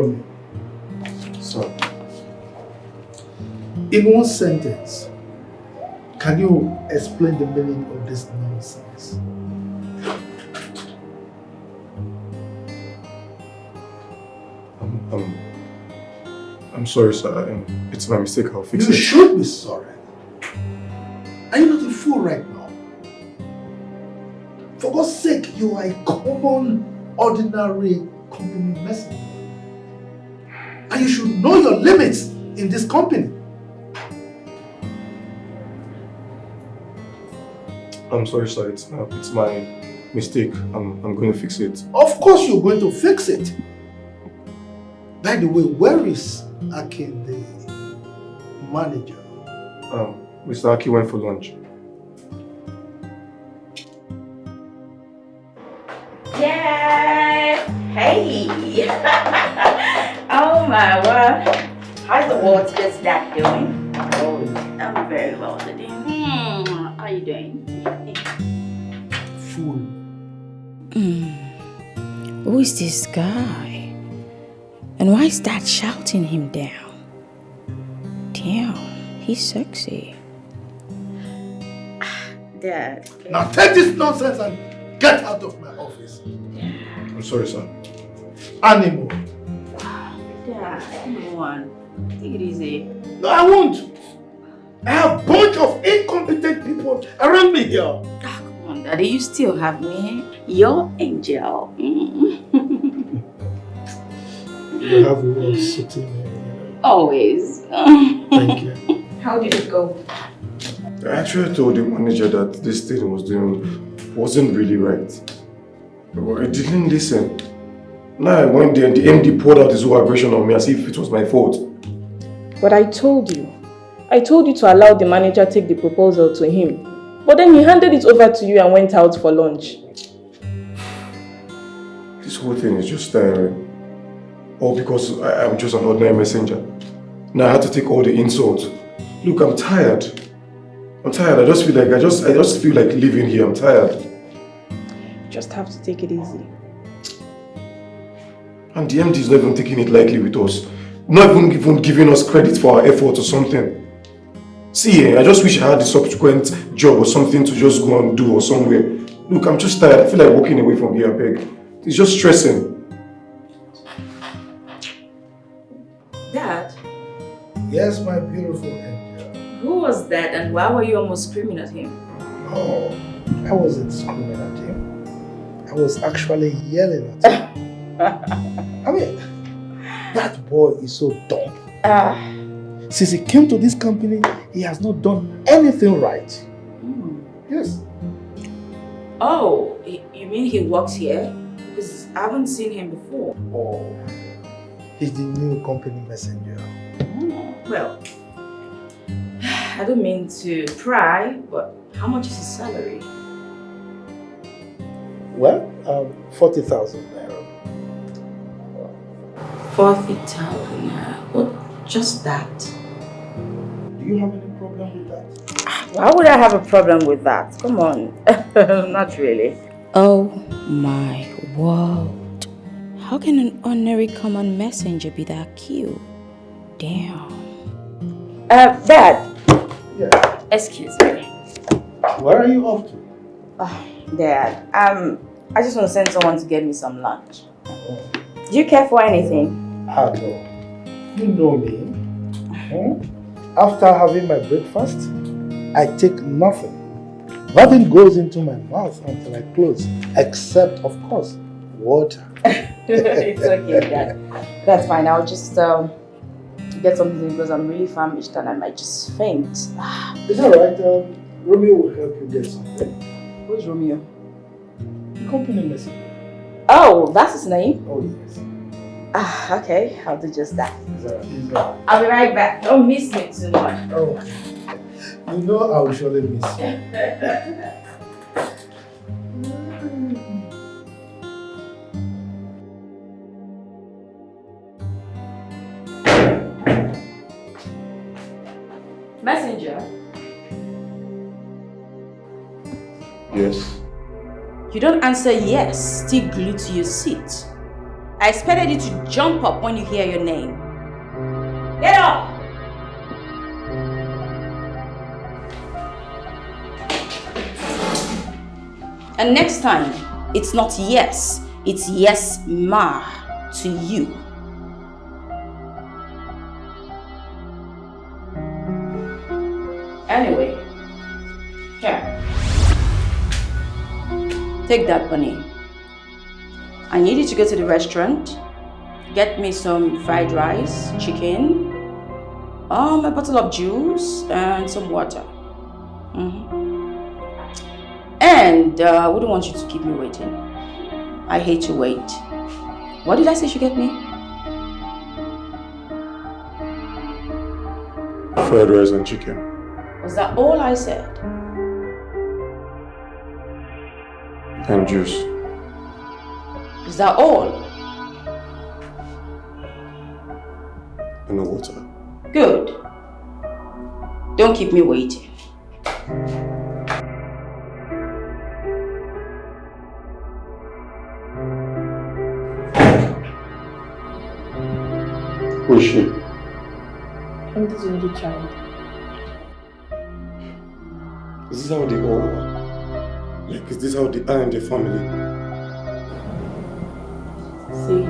Romeo. Sir. In one sentence, can you explain the meaning of this nonsense? I'm sorry, sir. It's my mistake. I'll fix it. You should be sorry. Are you not a fool right now? For God's sake, you are a common, ordinary company messenger. And you should know your limits in this company. I'm sorry, sir. It's my mistake. I'm going to fix it. Of course you're going to fix it. By the way, where is Aki, the manager? Mr. Aki went for lunch. Yay! Hey! Oh my word! How's the water snack doing? Oh, I'm very well today. How are you doing? Fool. Who is this guy? And why is Dad shouting him down? Damn, he's sexy. Dad. Now take this nonsense and get out of my office. I'm sorry, sir. Animal. Dad, come on. Take it easy. No, I won't. I have a bunch of incompetent people around me here. Oh, come on, Daddy. You still have me. Your angel. You have a way of sitting here. Always. Thank you. How did it go? I actually told the manager that this thing he was doing wasn't really right. But I didn't listen. Now I went there and the MD poured out his whole aggression on me as if it was my fault. But I told you to allow the manager take the proposal to him. But then he handed it over to you and went out for lunch. This whole thing is just tiring. All because I'm just an ordinary messenger. Now I had to take all the insults. Look, I'm tired. I just feel like living here. I'm tired. You just have to take it easy. And the MD is not even taking it lightly with us. Not even giving us credit for our effort or something. See, I just wish I had a subsequent job or something to just go and do or somewhere. Look, I'm just tired. I feel like walking away from here, I beg. It's just stressing. Dad? Yes, my beautiful angel. Who was that and why were you almost screaming at him? Oh, I wasn't screaming at him. I was actually yelling at him. I mean, that boy is so dumb. Since he came to this company, he has not done anything right. Yes. Oh, you mean he works here? Because I haven't seen him before. Oh, he's the new company messenger. Well, I don't mean to pry, but how much is his salary? Well, 40,000 naira. 40,000 naira. What? Just that? Do you have any problem with that? Why would I have a problem with that? Come on. Not really. Oh my world. How can an ordinary common messenger be that cute? Damn. Dad. Yeah. Excuse me. Where are you off to? Dad, I just want to send someone to get me some lunch. Oh. Do you care for anything? No. You know me. After having my breakfast, I take nothing. Nothing goes into my mouth until I close, except, of course, water. It's okay, Dad. That's fine. I'll just get something because I'm really famished and I might just faint. It's alright. Romeo will help you get something. Who's Romeo? The company messenger. Oh, that's his name? Oh, yes. Okay. I'll do just that. Is I'll be right back. Don't miss me too much. Oh, you know I will surely miss you. Messenger? Yes. You don't answer yes, still glued to your seat. I expected you to jump up when you hear your name. Get up! And next time, it's not yes, it's yes, ma, to you. Anyway, here. Take that money. I need you to go to the restaurant, get me some fried rice, chicken, a bottle of juice, and some water. And I wouldn't want you to keep me waiting. I hate to wait. What did I say you should get me? Fried rice and chicken. Was that all I said? And juice. Is that all? And no water. Good. Don't keep me waiting. Who is she? I'm this only child. Is this how they all are? Like, is this how they are in the family? See,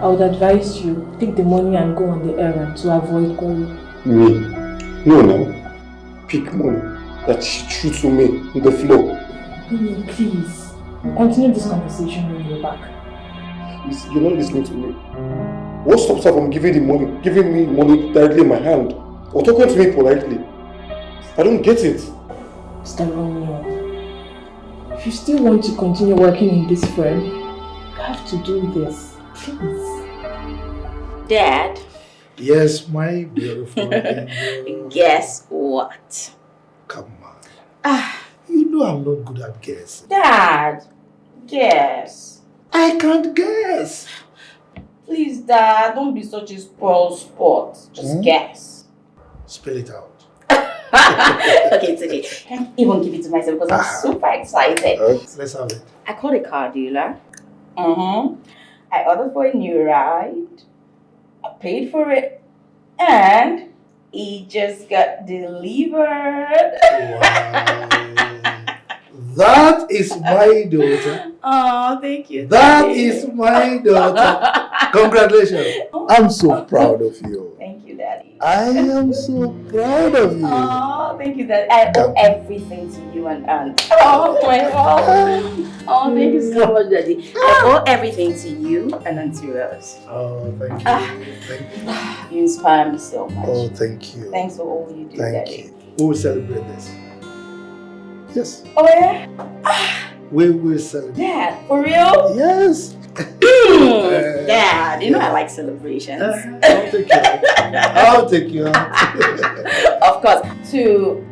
I would advise you, take the money and go on the errand to avoid quarrel. Me? No. Pick money that she threw to me on the floor. No, please. We'll continue this conversation when you're back. You're not listening to me. What stops her from giving me money directly in my hand? Or talking to me politely? I don't get it. Mr. Romeo, if you still want to continue working in this firm, you have to do this. Please. Dad? Yes, my beautiful angel. Guess what? Come on. You know I'm not good at guessing. Dad, guess. I can't guess. Please, Dad, don't be such a spoiled sport. Just guess. Spell it out. Okay, it's okay. I can't even give it to myself because I'm super excited. Let's have it. I called a car dealer. I ordered for a new ride. I paid for it. And it just got delivered. Wow. That is my daughter. Oh, thank you. That is my daughter. Congratulations. I'm so proud of you. Thank you, Daddy. I am so proud of you. Oh, thank you, Daddy. I owe everything to you and Aunt. Oh, my God. Oh, thank you so much, Daddy. I owe everything to you and Auntie Rose. Oh, thank you. Thank you. You inspire me so much. Oh, thank you. Thanks for all you do, Thank Daddy. you. We will celebrate this. Yes. Oh, yeah? We will celebrate. Dad, for real? Yes. Dad, you know I like celebrations. I'll take you out. I'll take you out. Of course. To...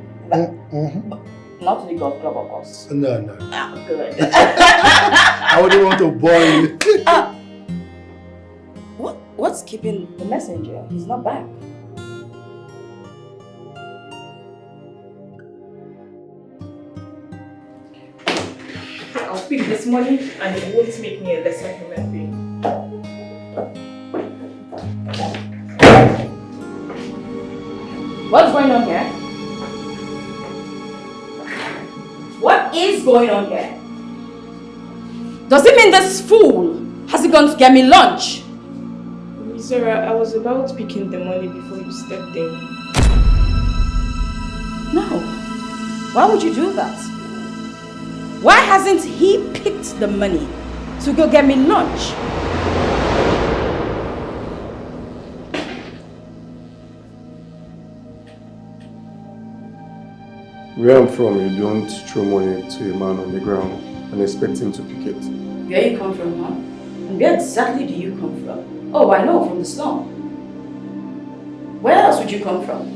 Not to the golf club, of course. No. Oh, good. I wouldn't want to bore you. What's keeping the messenger? He's not back. I'll pick this money and it won't make me a lesser human being. What's going on here? What is going on here? Does it mean this fool hasn't gone to get me lunch? Zara, I was about picking the money before you stepped in. No. Why would you do that? Why hasn't he picked the money to go get me lunch? Where I'm from, you don't throw money to a man on the ground and expect him to pick it. Where you come from, huh? And where exactly do you come from? Oh, I know, from the slum. Where else would you come from?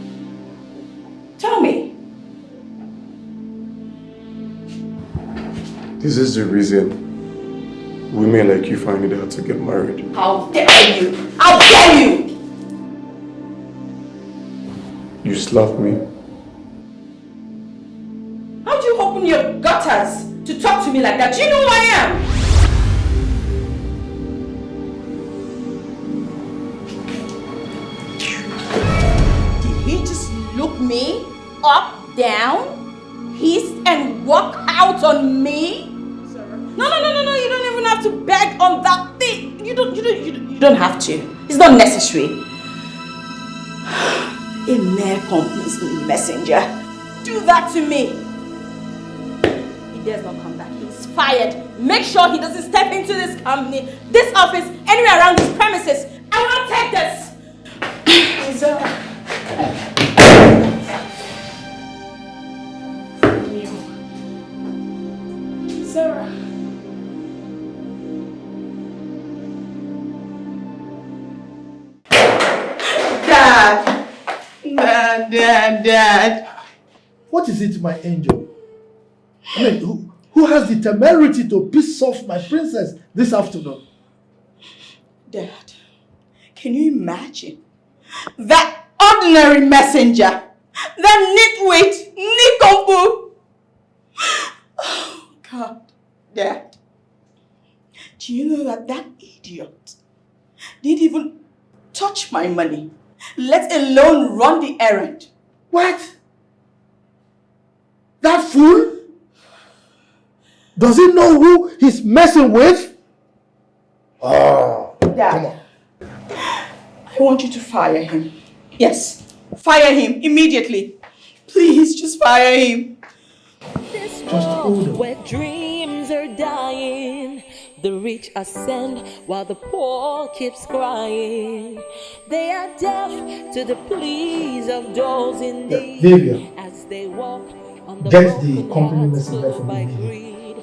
Tell me. This is the reason women like you find it hard to get married. How dare you! How dare you! You slapped me. How do you open your gutters to talk to me like that? Do you know who I am? me, up, down, hiss and walk out on me. No, you don't even have to beg on that thing. You don't have to. It's not necessary. A mere company's messenger. Do that to me. He dares not come back. He's fired. Make sure he doesn't step into this company, this office, anywhere around this premises. I won't take this. Sarah. Dad. What is it, my angel? I mean, who has the temerity to piss off my princess this afternoon? Dad, can you imagine? That ordinary messenger, that nitwit, nincompoop. Oh, God, Dad. Do you know that idiot didn't even touch my money, let alone run the errand? What? That fool? Does he know who he's messing with? Oh, Dad, come on. I want you to fire him. Yes, fire him immediately. Please, just fire him. This Just hold on. where dreams are dying, the rich ascend while the poor keeps crying. They are deaf to the pleas of those in need Vivian, as they walk on the get the broken company hearts messenger full from by me. greed.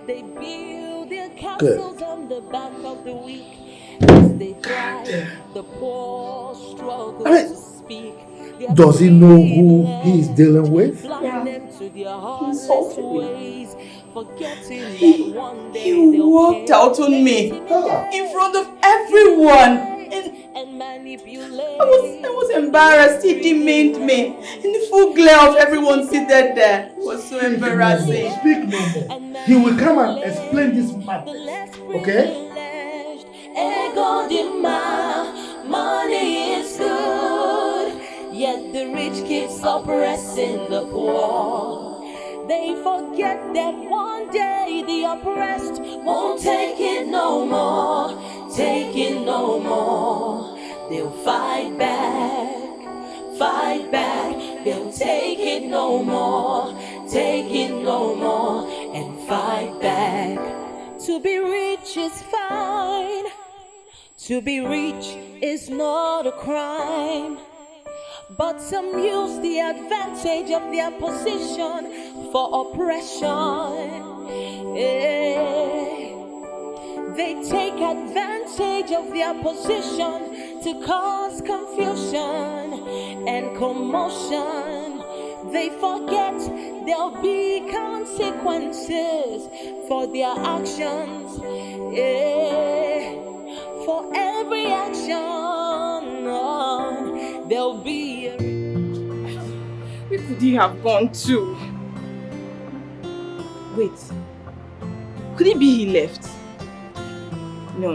They build their Good. castles on the back of the weak as they cry. The poor struggle I mean, to speak. does he know who he is dealing with? Yeah. He insulted me. ways, forgetting that one day He they'll walked pay out on me Ah. in front of everyone. and manipulate. I was embarrassed. He demeaned me in the full glare of everyone seated there. It was so embarrassing. Speak no more. He will come and explain this madness. Okay? Ego demand, money is good, yet the rich keeps oppressing the poor. They forget that one day the oppressed won't take it no more, take it no more. They'll fight back, they'll take it no more, take it no more, and fight back. To be rich is fine, to be rich is not a crime. But some use the advantage of their position for oppression. They take advantage of their position to cause confusion and commotion. They forget there'll be consequences for their actions. For every action, there'll be a... Where could he have gone to? Wait. Could it be he left? No.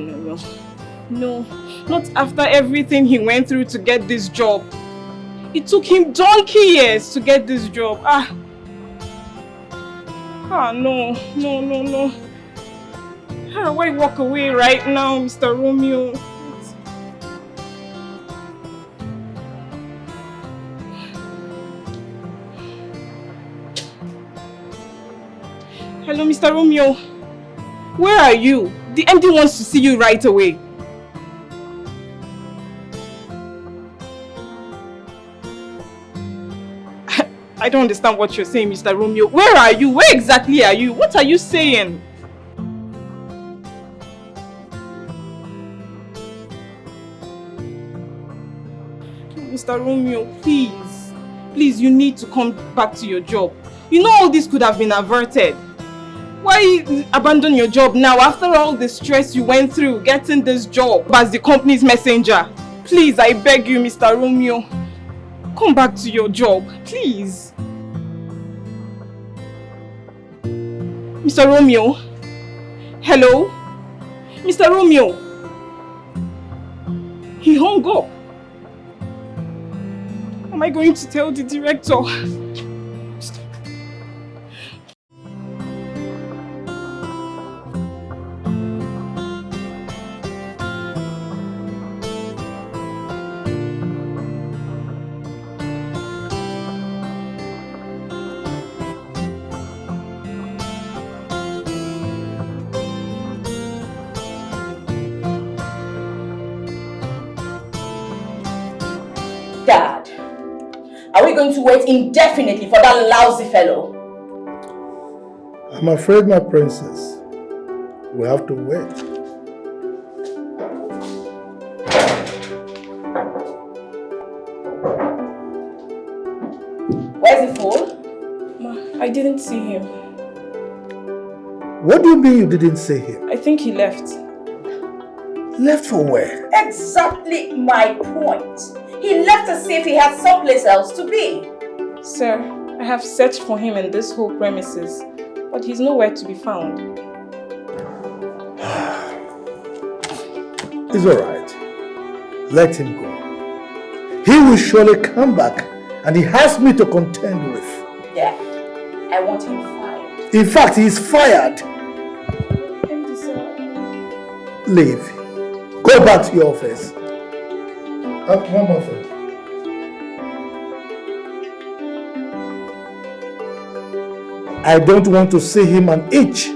No, not after everything he went through to get this job. It took him donkey years to get this job. No. How do I walk away right now, Mr. Romeo? Hello, Mr. Romeo. Where are you? The MD wants to see you right away. I don't understand what you're saying, Mr. Romeo. Where are you? Where exactly are you? What are you saying? Mr. Romeo, please. Please, you need to come back to your job. You know all this could have been averted. Why abandon your job now after all the stress you went through getting this job as the company's messenger? Please, I beg you, Mr. Romeo. Come back to your job, please. Mr. Romeo? Hello? Mr. Romeo? He hung up. am I going to tell the director? Dad, are we going to wait indefinitely for that lousy fellow? I'm afraid, my princess, we have to wait. Where's the fool? Ma, I didn't see him. What do you mean you didn't see him? I think he left. Left for where? Exactly my point. He left to see if he had someplace else to be. Sir, I have searched for him in this whole premises, but he's nowhere to be found. It's alright. Let him go. He will surely come back, and he has me to contend with. Yeah, I want him fired. In fact, he is fired. Empty, sir. Leave. Go back to your office. One more thing. I don't want to see him an inch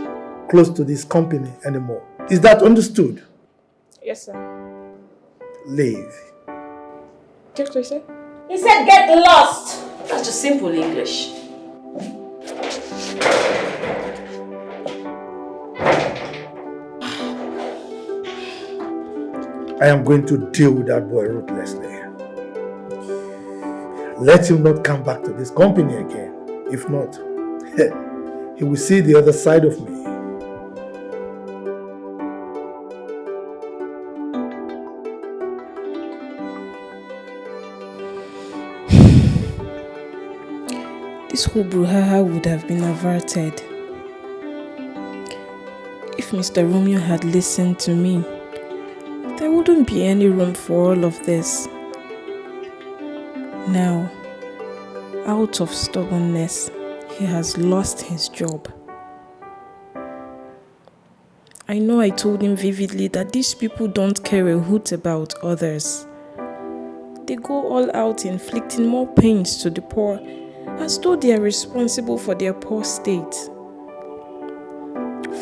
close to this company anymore. Is that understood? Yes, sir. Leave. What did I say? He said get lost. That's just simple English. I am going to deal with that boy ruthlessly. Let him not come back to this company again. If not, he will see the other side of me. This whole brouhaha would have been averted if Mr. Romeo had listened to me. There wouldn't be any room for all of this. Now, out of stubbornness, he has lost his job. I know I told him vividly that these people don't care a hoot about others. They go all out inflicting more pains to the poor, as though they are responsible for their poor state.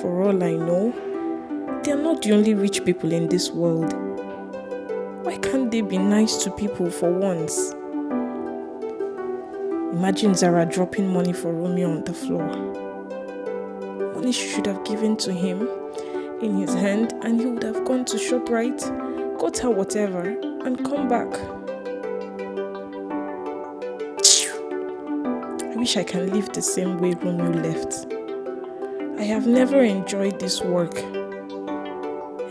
For all I know, they are not the only rich people in this world. Why can't they be nice to people for once? Imagine Zara dropping money for Romeo on the floor. Money she should have given to him in his hand, and he would have gone to ShopRite, got her whatever, and come back. I wish I can live the same way Romeo left. I have never enjoyed this work.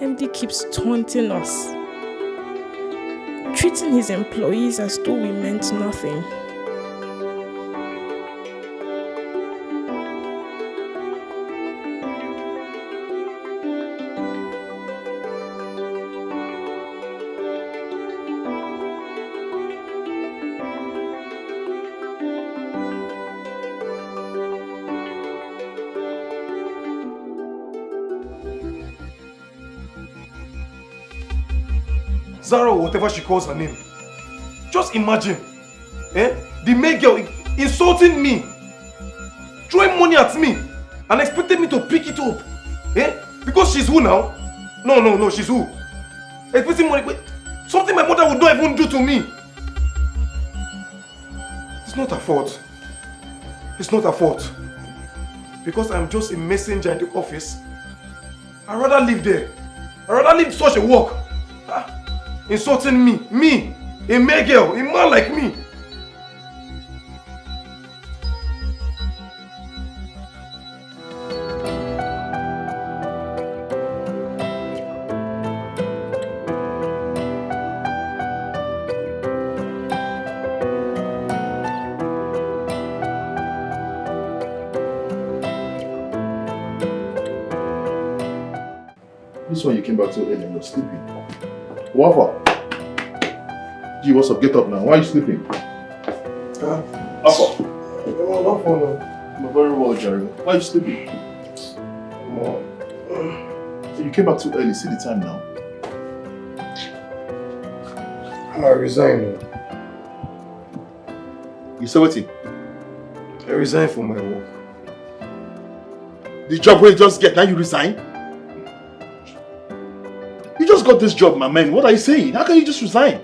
MD keeps taunting us, treating his employees as though we meant nothing. Zara or whatever she calls her name. Just imagine, the maid girl insulting me, throwing money at me, and expecting me to pick it up. Because she's who now? No, she's who? Expecting money, but something my mother would not even do to me. It's not her fault. It's not her fault. Because I'm just a messenger in the office. I'd rather live there. I'd rather live such a work. Insulting me, a male girl, a man like me. This one you came back so early and you're sleeping. What? Gee, what's up? Get up now. Why are you sleeping? Oh no. I'm very well, Jerry. Why are you sleeping? Oh. So you came back too early. See the time now. I resign. You said what? I resign from my work. The job where you just get, now you resign? You just got this job, my man. What are you saying? How can you just resign?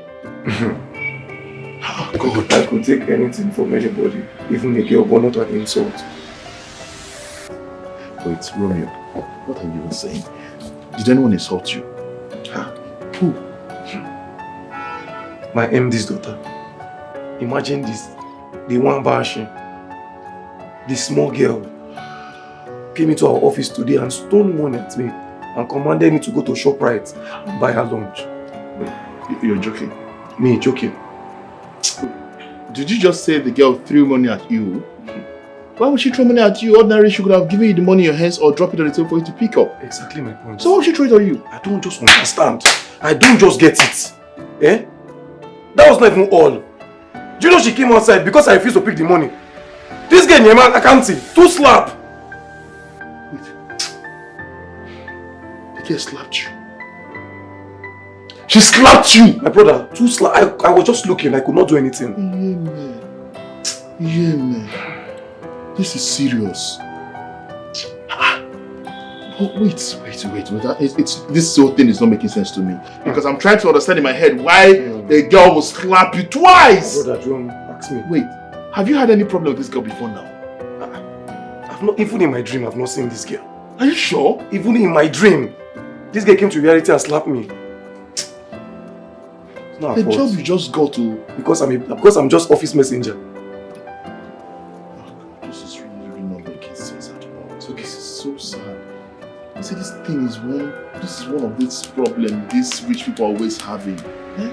Oh, God, I could take anything from anybody, even a girl, but not an insult. Wait, Romeo, what are you even saying? Did anyone insult you? Who? My MD's daughter. Imagine this. The one bashing. The small girl came into our office today and stole money at me and commanded me to go to ShopRite and buy her lunch. Wait, you're joking? Me joking. Did you just say the girl threw money at you? Why would she throw money at you? Ordinarily, she could have given you the money in your hands or drop it on the table for you to pick up. Exactly my point. So why would she throw it on you? I don't just understand. I don't just get it. Eh? That was not even all. Do you know she came outside because I refused to pick the money? This girl, Nyema, accounting, 2 slap. Wait. The girl slapped you. She slapped you! My brother, 2 slap. I was just looking, I could not do anything. Yeah, man. This is serious. Oh, wait. This whole thing is not making sense to me. Because I'm trying to understand in my head why the girl will slap you twice! My brother, John, ask me. Wait, have you had any problem with this girl before now? I've not, even in my dream, I've not seen this girl. Are you sure? Even in my dream, this girl came to reality and slapped me. It's not her The fault. job you just got to... Because I'm just office messenger. This is really not making sense at all. So this is so sad. You see, this is one of these problems these rich people are always having. Eh?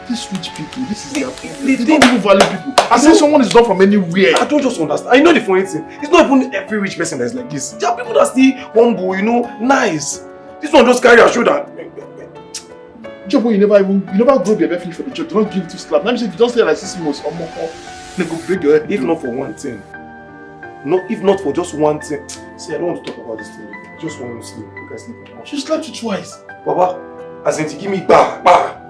These rich people, this is their problem. They don't even value people. I say someone is not from anywhere. I don't just understand. I know the funny thing. It's not even every rich person that's like this. There are people that still humble, nice. This one just carry her shoulder. Job where you never grow your finish for the job. Do not give 2 slaps. Let me say if you don't stay like 6 months or more, they go break your head. If not for one thing. If not for just one thing. See, I don't want to talk about this thing. I just want to sleep. You can sleep. She slapped you twice. Baba, as in to give me bah.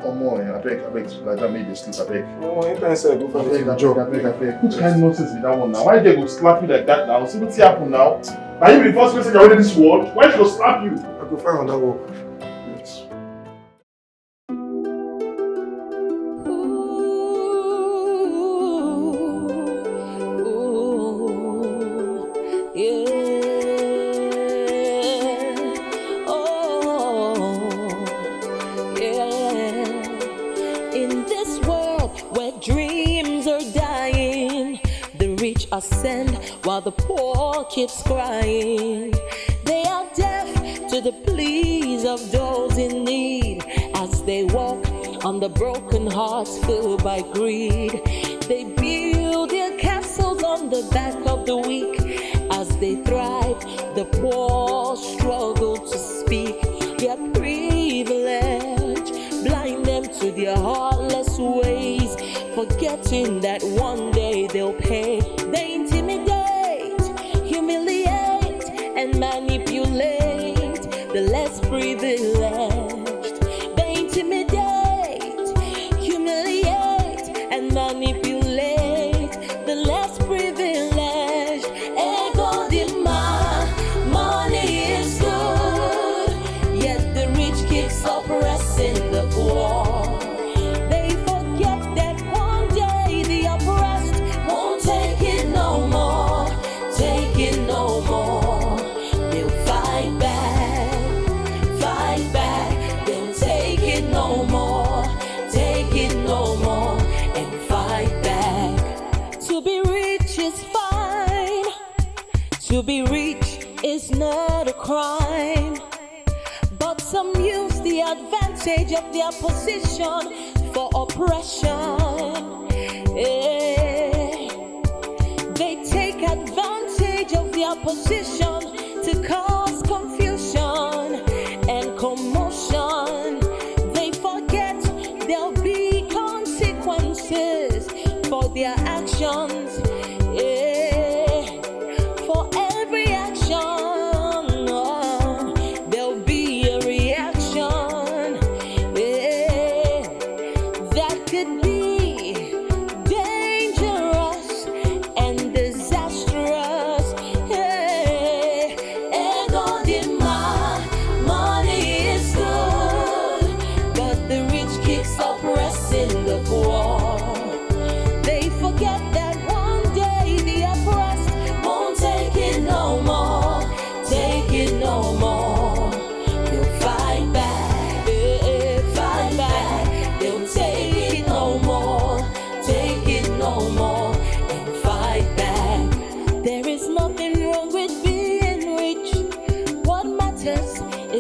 Oh more, I beg. Like that made you sleep, I beg. Oh, enter inside, go find the job. I beg. What kind of nonsense is that one now? Why they go slap you like that now? See what's happened now? Are you the first person you're in this world? Why should I slap you? I go find on that work. Ascend while the poor keeps crying. They are deaf to the pleas of those in need as they walk on the broken hearts filled by greed. They build their castles on the back of the weak as they thrive. The poor struggle to speak their privilege, blind them to their heartless ways, forgetting that one day they'll pay. They intimidate, humiliate, and manipulate the less privileged. They intimidate, humiliate, and manipulate the less privileged. Ego demand, money is good, yet the rich keeps oppressing the poor. To be rich is not a crime, but some use the advantage of their position for oppression. They take advantage of their position to cause confusion and commotion. They forget there'll be consequences for their actions.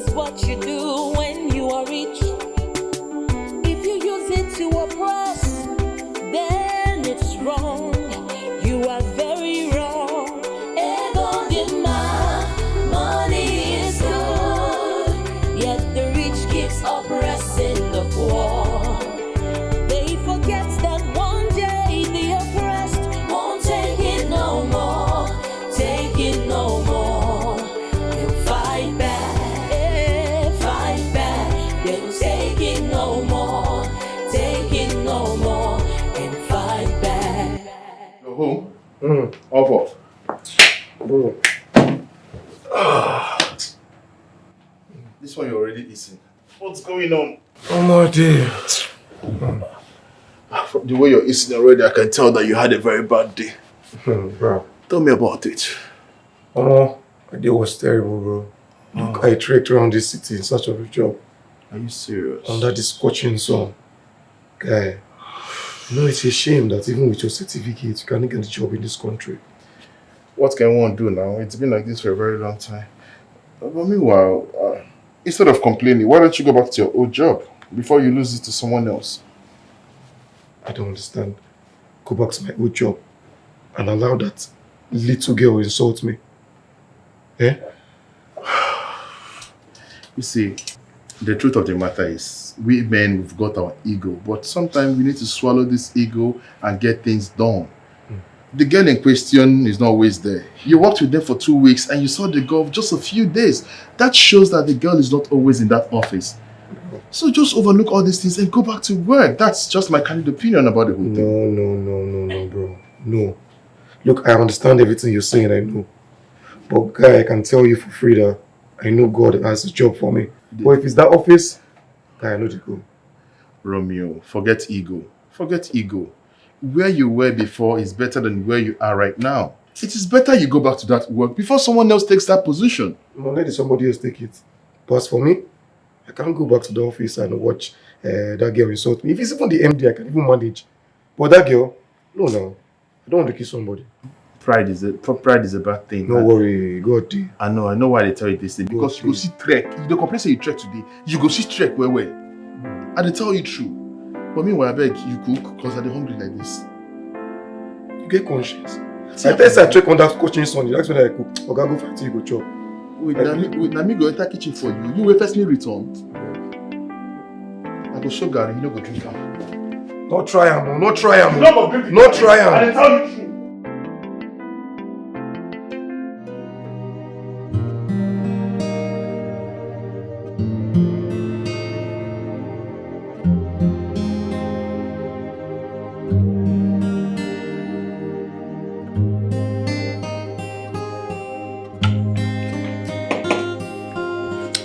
is what you do when you are rich. If you use it to oppress, then it's wrong. You are very wrong. Ego demand, money is good, yet the rich keeps oppressing the poor. They forget that one day the oppressed won't take it no more, take it no more. They'll fight back, fight back. They'll take it no more, take it no more, and fight back. You're home? Off. Bro. This one you're already eating. What's going on? Oh my dear. From the way you're eating already, I can tell that you had a very bad day. Bro. Tell me about it. Oh, my day was terrible, bro. Look, I trekked around this city in search of a job. Are you serious? Under this scorching sun. Guy, you know it's a shame that even with your certificate, you can't get a job in this country. What can one do now? It's been like this for a very long time. But meanwhile, instead of complaining, why don't you go back to your old job before you lose it to someone else? I don't understand. Go back to my old job and allow that little girl insult me. Eh? You see, the truth of the matter is, we men, we've got our ego, but sometimes we need to swallow this ego and get things done. The girl in question is not always there. You worked with them for 2 weeks and you saw the girl just a few days. That shows that the girl is not always in that office. So just overlook all these things and go back to work. That's just my candid opinion about the whole thing. No, bro. No. Look, I understand everything you're saying, I know. But guy, I can tell you for free that I know God has a job for me. But if it's that office, guy, I know to go. Romeo, forget ego. Forget ego. Where you were before is better than where you are right now. It is better you go back to that work before someone else takes that position. No, let somebody else take it. But as for me, I can't go back to the office and watch that girl insult me. If it's even the MD, I can even manage. But that girl, no. I don't want to kill somebody. Pride is a bad thing. No worry, God. I know why they tell you this thing. Because you go see trek. If the complaint say you trek today, you go see trek where. And they tell you true. But meanwhile, I beg you cook because I'm hungry like this. You get conscience. I tell you I check on that coaching Sunday. That's when I cook. Okay, go fight till you go chop. Wait, let me go enter kitchen for you. You will first me return. I go show Gary, you no go drink am. Not try am, not try am. Not try am. I tell you true.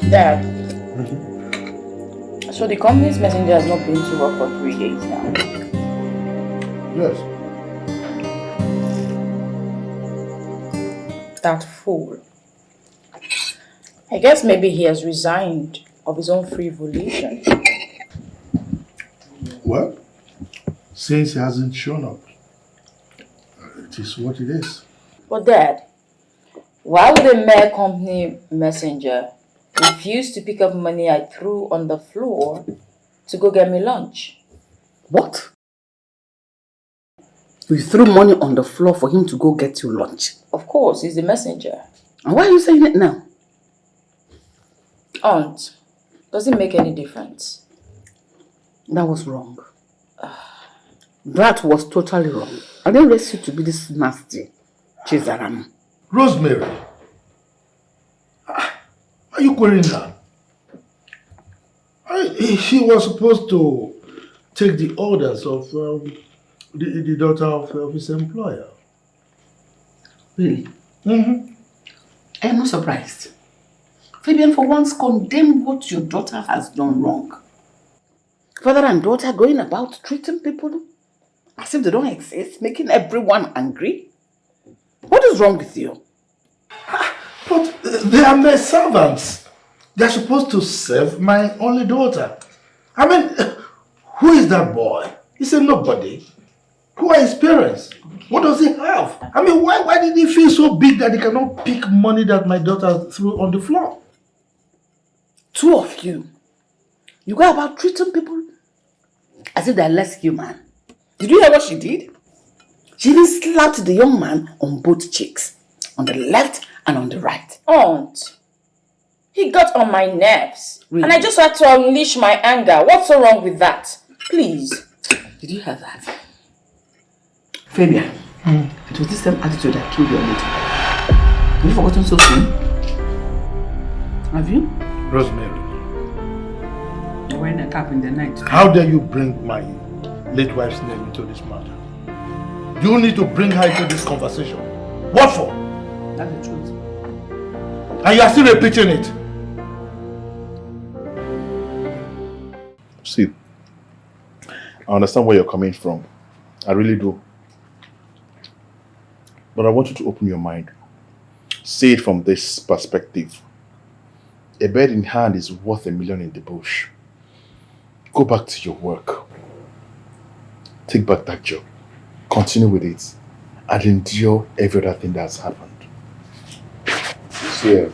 Dad, so the company's messenger has not been to work for 3 days now. Yes. That fool. I guess maybe he has resigned of his own free volition. Well, since he hasn't shown up, it is what it is. But Dad, why would a mere company messenger refuse to pick up money I threw on the floor to go get me lunch? What? You threw money on the floor for him to go get you lunch? Of course, he's the messenger. And why are you saying it now? Aunt, does it make any difference? That was wrong. That was totally wrong. I didn't raise you to be this nasty. Chizaram. Rosemary, are you going down? She was supposed to take the orders of the daughter of his employer. Really? Mm-hmm. I am not surprised. Fabian, for once, condemn what your daughter has done wrong. Father and daughter going about treating people as if they don't exist, making everyone angry. What is wrong with you? But they are my servants. They are supposed to serve my only daughter. I mean, who is that boy? He's a nobody. Who are his parents? What does he have? I mean, why did he feel so big that he cannot pick money that my daughter threw on the floor? Two of you. You go about treating people as if they're less human. Did you hear what she did? She even slapped the young man on both cheeks. On the left and on the right. Aunt, he got on my nerves. Really? And I just had to unleash my anger. What's so wrong with that? Please. Did you hear that? Fabian, it was this same attitude that killed your lady. Have you forgotten so soon? Have you? Rosemary, You're wearing a cap in the night. how dare you bring my late wife's name into this matter? You need to bring her into this conversation. What for? That's the truth. And you are still repeating it. See, I understand where you're coming from. I really do. But I want you to open your mind. See it from this perspective. A bird in hand is worth a million in the bush. Go back to your work. Take back that job. Continue with it. And endure every other thing that has happened. See,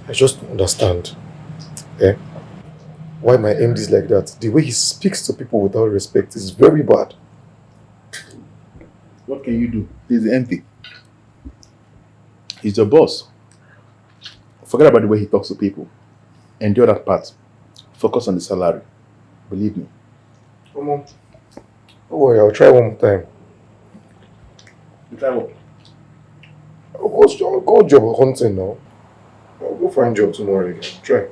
I just don't understand. Why my MD is like that. The way he speaks to people without respect is very bad. What can you do? He's empty. He's your boss. Forget about the way he talks to people. Endure that part. Focus on the salary. Believe me. Come on. Don't worry, I'll try one more time. You try what? I'll go job hunting now. I'll go find job tomorrow again. Try.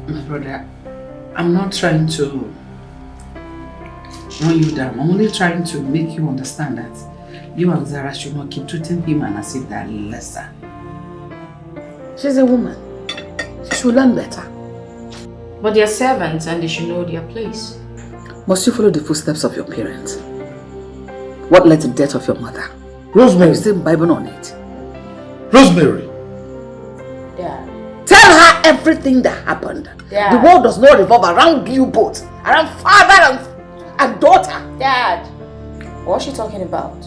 My brother, I'm not trying to run you down. I'm only trying to make you understand that you and Zara should not keep treating him as if they're lesser. She's a woman. She should learn better. But they're servants and they should know their place. Must you follow the footsteps of your parents? What led to the death of your mother? Rosemary. You still Bible on it. Rosemary. Dad. Tell her everything that happened. Dad. The world does not revolve around you both. Around father and daughter. Dad. What's she talking about?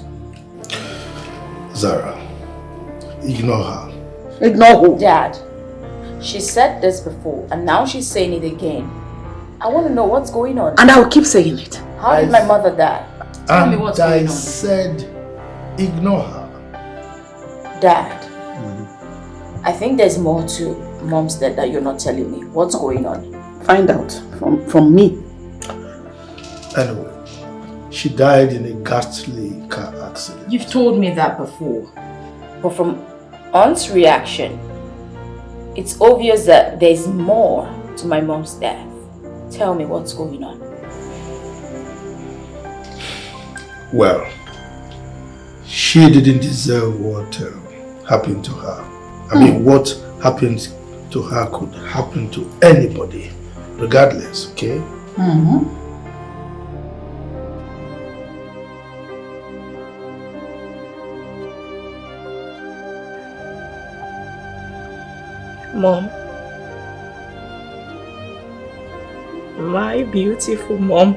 Zara, ignore her. Ignore who? Dad. She said this before and now she's saying it again. I want to know what's going on. And I will keep saying it. How did my mother die? Tell me what's going on. I said ignore her. Dad. I think there's more to Mom's death that you're not telling me. What's going on? Find out from me. Anyway, she died in a ghastly car accident. You've told me that before. But from Aunt's reaction, it's obvious that there's more to my mom's death. Tell me what's going on. Well, she didn't deserve what happened to her. I mean, what happened to her could happen to anybody, regardless, okay? Mom. My beautiful mom.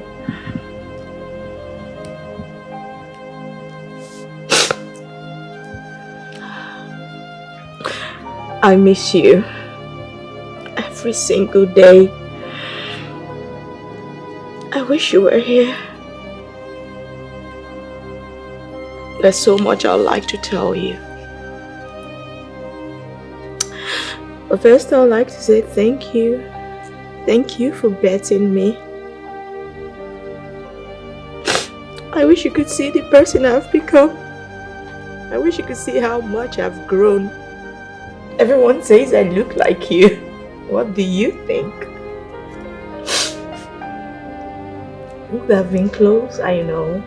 I miss you every single day. I wish you were here. There's so much I'd like to tell you. But first, I'd like to say thank you. Thank you for betting me. I wish you could see the person I've become. I wish you could see how much I've grown. Everyone says I look like you. What do you think? We could have been close, I know.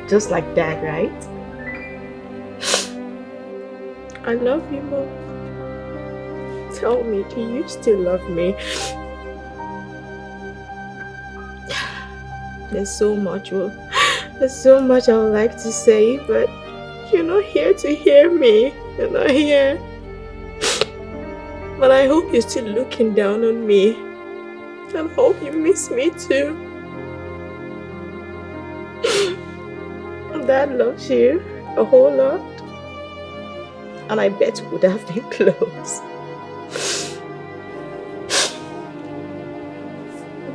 Just like Dad, right? I love you, Mom. Tell me, do you still love me? There's so much I would like to say, but you're not here to hear me. You're not here. But I hope you're still looking down on me. I hope you miss me too. Dad loves you a whole lot. And I bet we would have been close.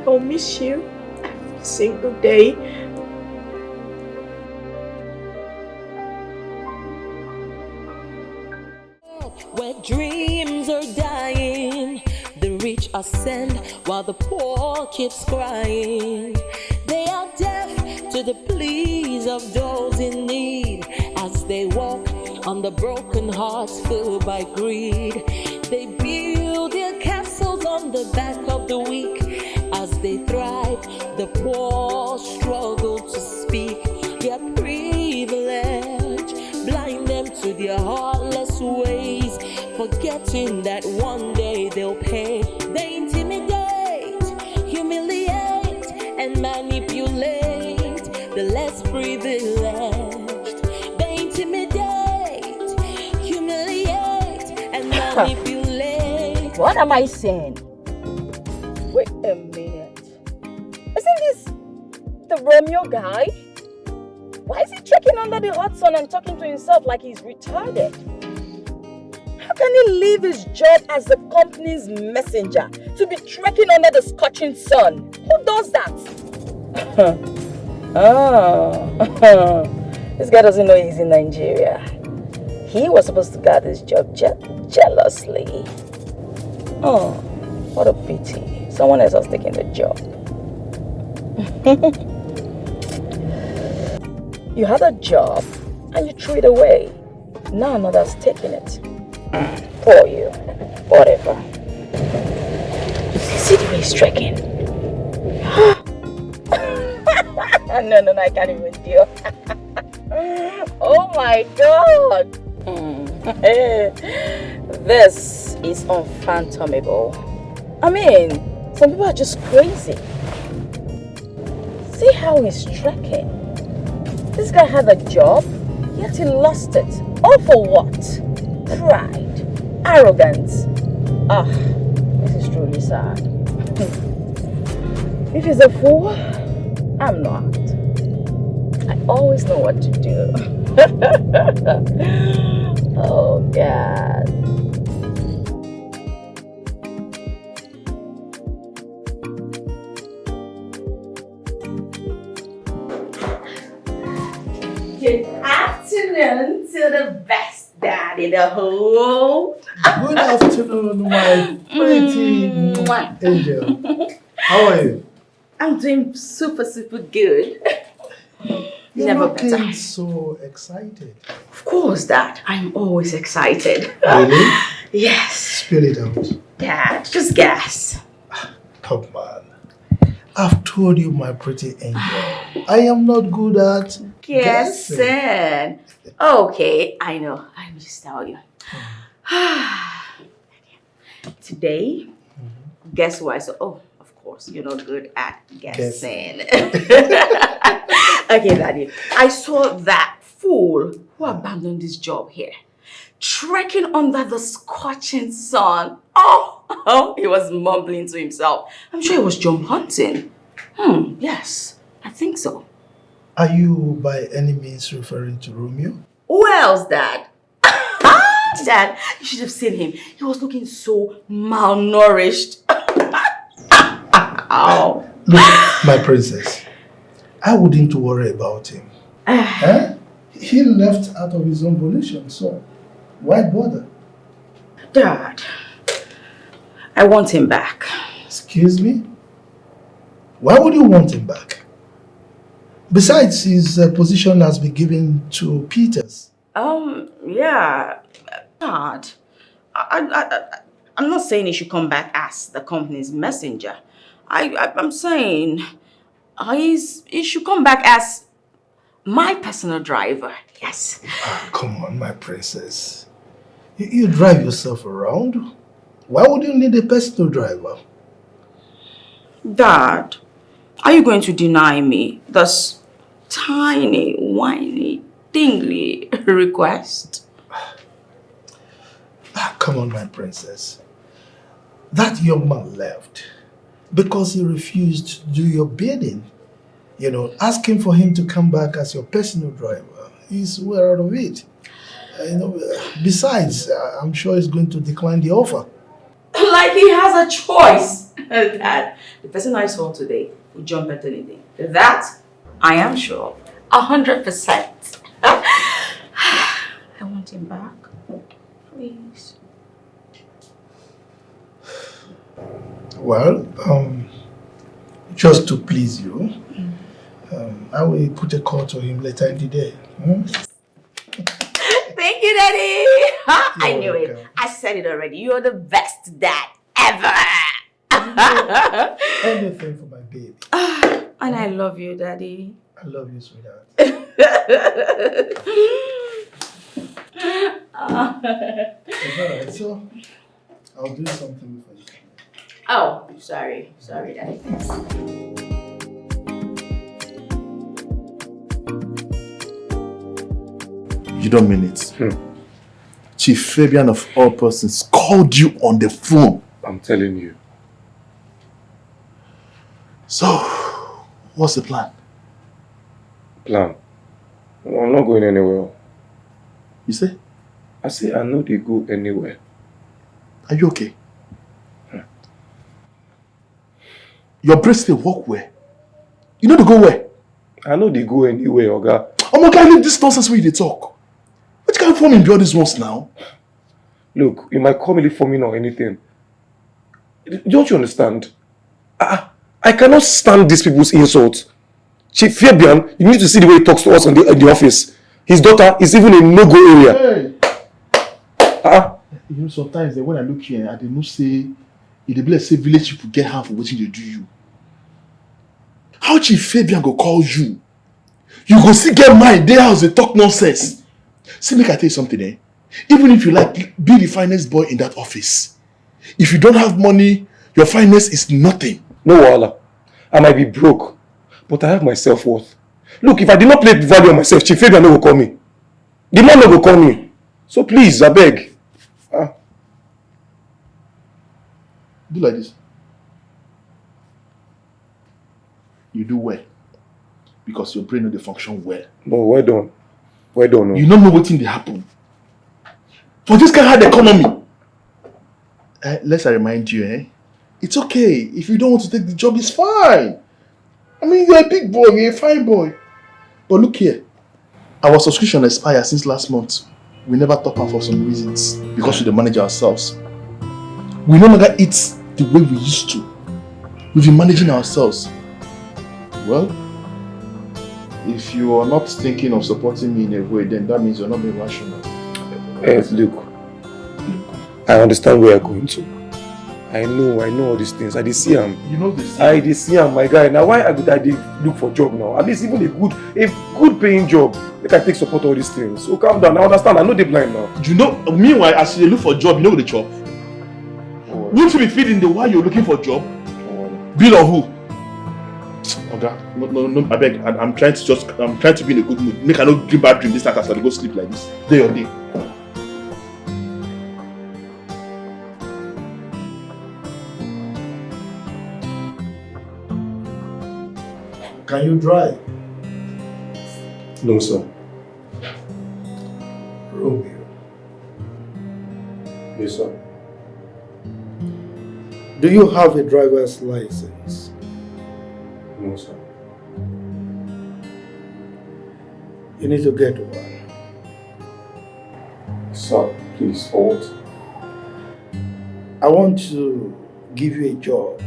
I'll miss you every single day. Where dreams are dying, the rich ascend while the poor keeps crying. They are deaf to the pleas of those in need as they walk on the broken hearts filled by greed. They build their castles on the back of the weak. As they thrive, the poor struggle to speak. Their privilege blind them to their heartless ways, forgetting that one day they'll pay. They intimidate, humiliate, and manipulate the less privileged. They intimidate, humiliate, and manipulate. What am I saying? Wait a minute. Isn't this the Romeo guy? Why is he trekking under the hot sun and talking to himself like he's retarded? How can he leave his job as the company's messenger to be trekking under the scorching sun? Who does that? This guy doesn't know he's in Nigeria. He was supposed to guard his job jealously. Oh, what a pity. Someone else has taken the job. You had a job and you threw it away. Now another's taking it. Poor you. Whatever. See the way he's trekking. No, I can't even deal. Oh my God. This is unfathomable. I mean, some people are just crazy. See how he's trekking. This guy had a job, yet he lost it. All for what? Pride, arrogance. This is truly sad. If he's a fool, I'm not. I always know what to do. Oh God. Good afternoon to the best dad in the whole. Good afternoon, my pretty angel. How are you? I'm doing super good. You're Never looking better. so excited. Of course, Dad. I'm always excited. Really? Yes. Spill it out. Dad, just guess. Come on. I've told you, my pretty angel, I am not good at Guessing. Okay, I know. Let me just tell you. Today, guess who I saw? Oh, of course, you're not good at guessing. Okay, Daddy. I saw that fool who abandoned his job here, trekking under the scorching sun. Oh, he was mumbling to himself. I'm sure he was jump hunting. Yes, I think so. Are you by any means referring to Romeo? Who else, Dad? Dad, you should have seen him. He was looking so malnourished. Ow. Look, my princess, I wouldn't worry about him. He left out of his own volition, so why bother? Dad, I want him back. Excuse me? Why would you want him back? Besides, his position has been given to Peters. Yeah. Dad, I'm not saying he should come back as the company's messenger. I'm saying he should come back as my personal driver. Yes. Come on, my princess. You drive yourself around. Why would you need a personal driver? Dad, are you going to deny me this tiny, whiny, dingly request? Come on, my princess. That young man left because he refused to do your bidding. Asking for him to come back as your personal driver is well out of it. Besides, I'm sure he's going to decline the offer. Like he has a choice. That the person I saw today would jump at anything. That I am sure. 100%. I want him back. Please. Well, just to please you, I will put a call to him later in the day. Thank you, Daddy. I knew it. I said it already. You're the best dad ever. Anything for my baby. And I love you, Daddy. I love you, sweetheart. It's alright, so I'll do something before you come. Oh, sorry. Sorry, Daddy. You don't mean it. Chief Fabian of all persons called you on the phone. I'm telling you. So, what's the plan? Plan? I'm not going anywhere. You say? I say I know they go anywhere. Are you okay? Your brace they walk where? You know they go where? I know they go anywhere, Oga. Oh my God, leave this nonsense where they talk. What kind of form in these ones now? Look, you might call me forming or anything. Don't you understand? I cannot stand these people's insults. Chief Fabian, you need to see the way he talks to us in the office. His daughter is even in no-go area. Hey. You know, sometimes when I look here, I did not say, if the blessed village people get half of what they do you. How Chief Fabian go call you? You go see get mine, they house they talk nonsense. See, make I tell you something, eh? Even if you like, be the finest boy in that office. If you don't have money, your finance is nothing. No wahala. I might be broke, but I have my self-worth. Look, if I did not play value on myself, Chief Fabian no go call me. The man no go call me. So please, I beg. Do like this. You do well. Because your brain no dey function well. No, well done. Well done. No. You don't know what thing dey happen. For this kind of hard economy. Let's remind you, it's okay. If you don't want to take the job, it's fine. I mean, you're a big boy, you're a fine boy. But look here. Our subscription expired since last month. We never top up for some reasons. Because we don't manage ourselves. We no longer eat the way we used to. We've been managing ourselves. Well, if you are not thinking of supporting me in a way, then that means you're not being rational. Yes, look. I understand where you're going to. I know all these things. I did see him. You know this. I did see him, my guy. Now why I did look for a job now? At least even a good paying job. Make I take support all these things. So calm down. I understand. I know they're blind now. You know, meanwhile, as you look for a job, you know the job. Won't you be feeding the while you're looking for a job? Bill or who? Okay. No, I beg. I'm trying to be in a good mood. Make I not dream bad dream this night after I go sleep like this. Day or day. Can you drive? No, sir. Romeo. Yes, sir. Do you have a driver's license? No, sir. You need to get one. Sir, please, for what? I want to give you a job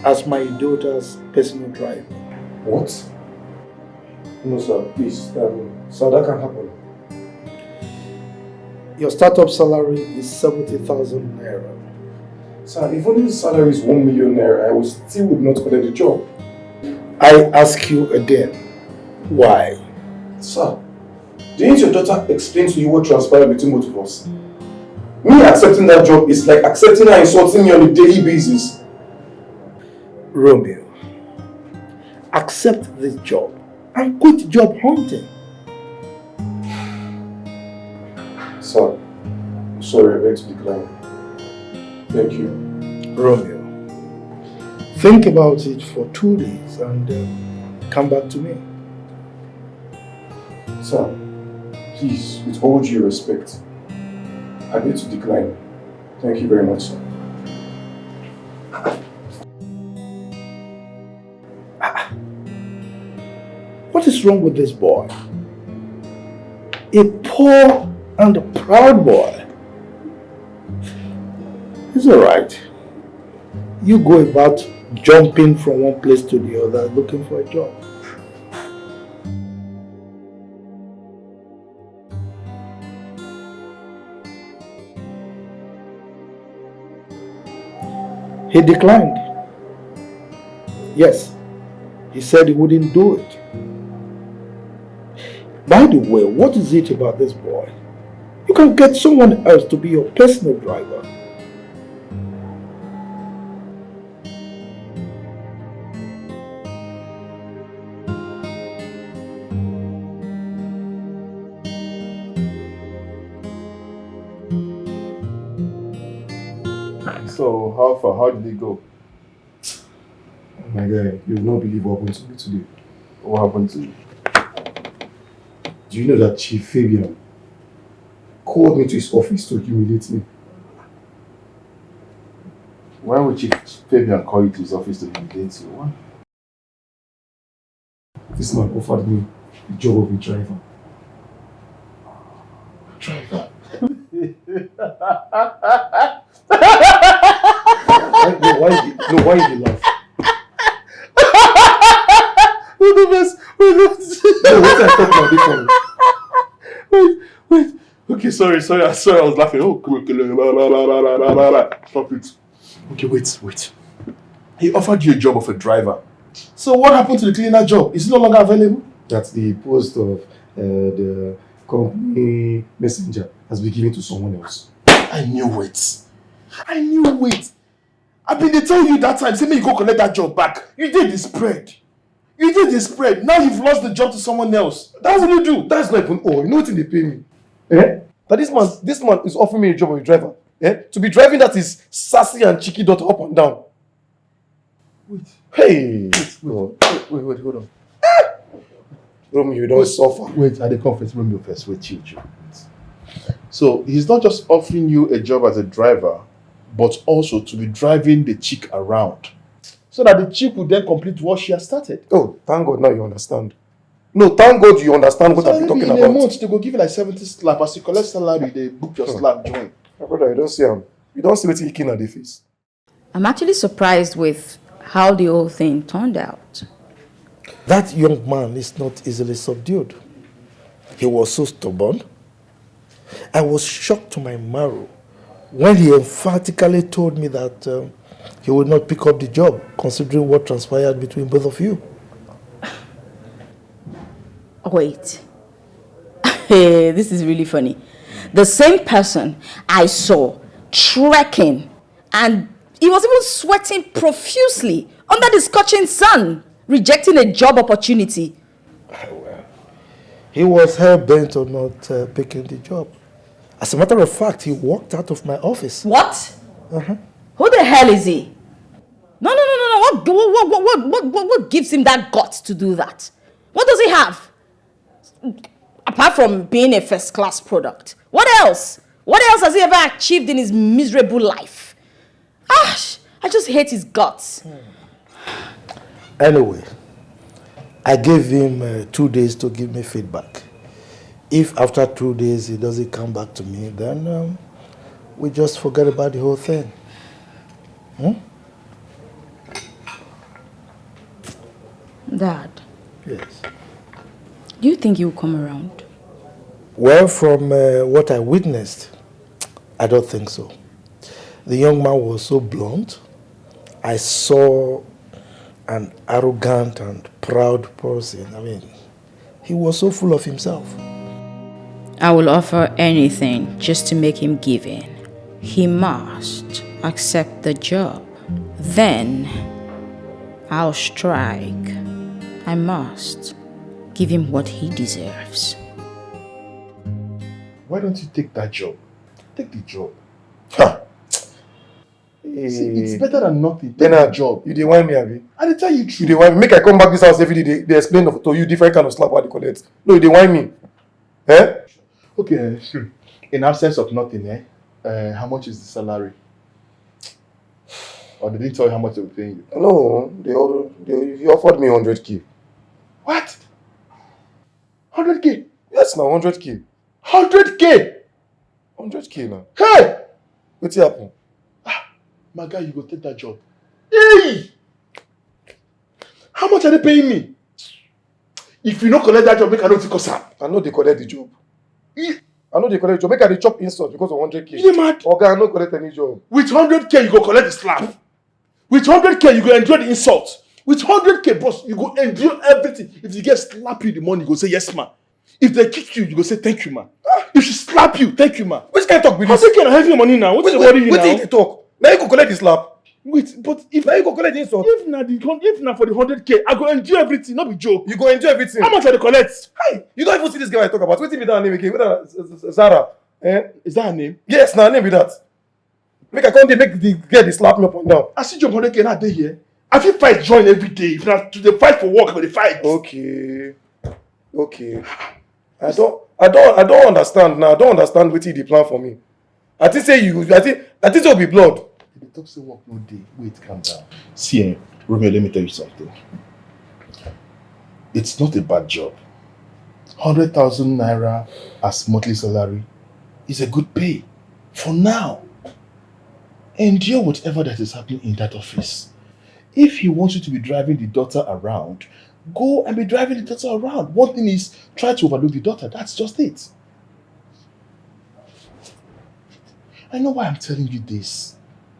as my daughter's personal driver. What? No, sir, please. Sir, that can't happen. Your startup salary is 70,000 naira. Sir, if only the salary is 1 million naira, I would not collect the job. I ask you again, why? Sir, didn't your daughter explain to you what transpired between both of us? Me accepting that job is like accepting her insulting me on a daily basis. Romeo, accept this job and quit job hunting. Sir, I'm sorry, I beg to decline. Thank you. Romeo, think about it for 2 days and come back to me. Sir, Please, with all due respect, I need to decline. Thank you very much, sir. What is wrong with this boy? A poor and a proud boy. It's alright. You go about jumping from one place to the other looking for a job. He declined. Yes, he said he wouldn't do it. By the way, what is it about this boy? You can get someone else to be your personal driver. So, how far? How did it go? Oh my God, you will not believe what happened to me today. What happened to you? Do you know that Chief Fabian called me to his office to humiliate me? Why would Chief Fabian call you to his office to humiliate you? Why? This man offered me the job of a driver. Driver? Why did you laugh? Wait, okay, sorry, I was laughing. Oh, stop it. Okay, wait. He offered you a job of a driver. So what happened to the cleaner job? Is it no longer available? That the post of the company messenger has been given to someone else. I knew it. I've been telling you that time, say me you go collect that job back. You did the spread. Now you've lost the job to someone else. That's what you do. That's not even all. You know what they pay me? But this man is offering me a job of a driver. To be driving that is sassy and cheeky daughter up and down. Wait. Hey! Wait, hold on. Romeo, you don't suffer. Wait, at the conference, Romeo first. Wait, chill. So, he's not just offering you a job as a driver, but also to be driving the chick around. So that the chick will then complete what she has started. Oh, thank God now you understand. No, thank God you understand what I've been talking about. In a month, they go give you like 70 slap. As you collect salary, they book your slap join. My brother, you don't see him. You don't see what he can at the face. I'm actually surprised with how the whole thing turned out. That young man is not easily subdued. He was so stubborn. I was shocked to my marrow when he emphatically told me that he would not pick up the job, considering what transpired between both of you. Wait. Hey, this is really funny. The same person I saw trekking, and he was even sweating profusely under the scorching sun, rejecting a job opportunity. Well, he was hell-bent on not picking the job. As a matter of fact, he walked out of my office. What? Uh-huh. Who the hell is he? No. What gives him that guts to do that? What does he have? Apart from being a first-class product. What else? What else has he ever achieved in his miserable life? I just hate his guts. Anyway, I gave him 2 days to give me feedback. If after 2 days he doesn't come back to me, then we just forget about the whole thing. Dad. Yes. Do you think he will come around? Well, from what I witnessed, I don't think so. The young man was so blunt. I saw an arrogant and proud person. I mean, he was so full of himself. I will offer anything just to make him give in. He must accept the job. Then I'll strike. I must give him what he deserves. Why don't you take that job? Take the job. See, it's better than nothing. Take that job. You didn't want me, Abi. I didn't tell you true. You didn't want me. Make I come back this house every day. They explain to you different kind of slap what they collect. No, you didn't want me. Okay, sure. In absence of nothing, how much is the salary? Or they didn't tell you how much they were paying you? No, he offered me 100k. What? 100k? Yes, now 100k. 100k? 100k now. Hey! What's happened? My guy, you go take that job. Hey! How much are they paying me? If you don't collect that job, make I don't take us out. I know they collect the job. I know they collect the job. Make I dey chop insult because of 100k. You mad? Okay, I no collect any job. With 100k, you go collect the slap. With 100k, you go endure the insult. With 100k, boss, you go endure everything. If you get slap you in the morning, you go say yes, ma. If they kick you, you go say thank you, ma. If she slap you, thank you, ma. Which kind of talk be this? I'm taking heavy money now. What's the worry you now? Wait till they talk. Now you go collect the slap. Wait, but if Now you go collect the insult. if not for the 100k, I go endure everything, not be joke. You go enjoy everything. How much are they collect? Hey, you don't even see this girl I talk about. Wait till me that name again. Zara. Is that her name? Yes, now name be that. Make I come there, make the girl dey slap me up and down. I see job 100k now dey here. I feel fight join every day. If not to the fight for work, but the fight. Okay. I don't understand now. I don't understand wetin the plan for me. I think say it will be blood. The talk say work no day. Wait, calm down. See, Romeo, let me tell you something. It's not a bad job. 100,000 naira as monthly salary is a good pay for now. Endure whatever that is happening in that office. If he wants you to be driving the daughter around, go and be driving the daughter around. One thing is, try to overlook the daughter. That's just it. I know why I'm telling you this.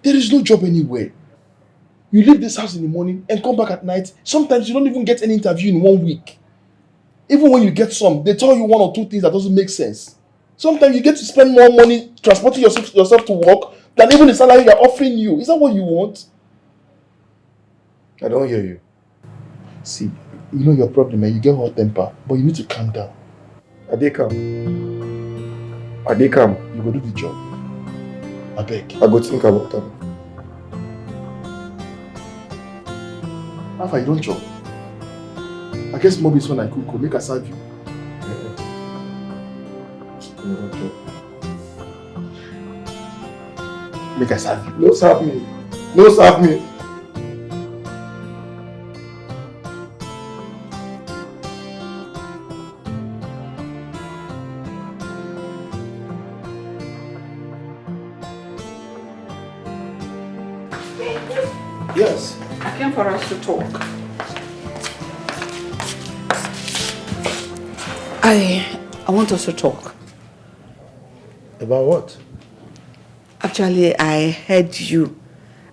There is no job anywhere. You leave this house in the morning and come back at night. Sometimes you don't even get any interview in 1 week. Even when you get some, they tell you 1 or 2 things that doesn't make sense. Sometimes you get to spend more money transporting yourself to work than even the salary they're offering you. Is that what you want? I don't hear you. See, you know your problem, and you get hot temper, but you need to calm down. I dey calm. You go do the job. I beg. I go think about that. How far you don't chop? I guess maybe it's when I cook, make I serve you. Make I serve you. No serve me. No serve me. Yes. I came for us to talk. I want us to talk. About what? Actually, I heard you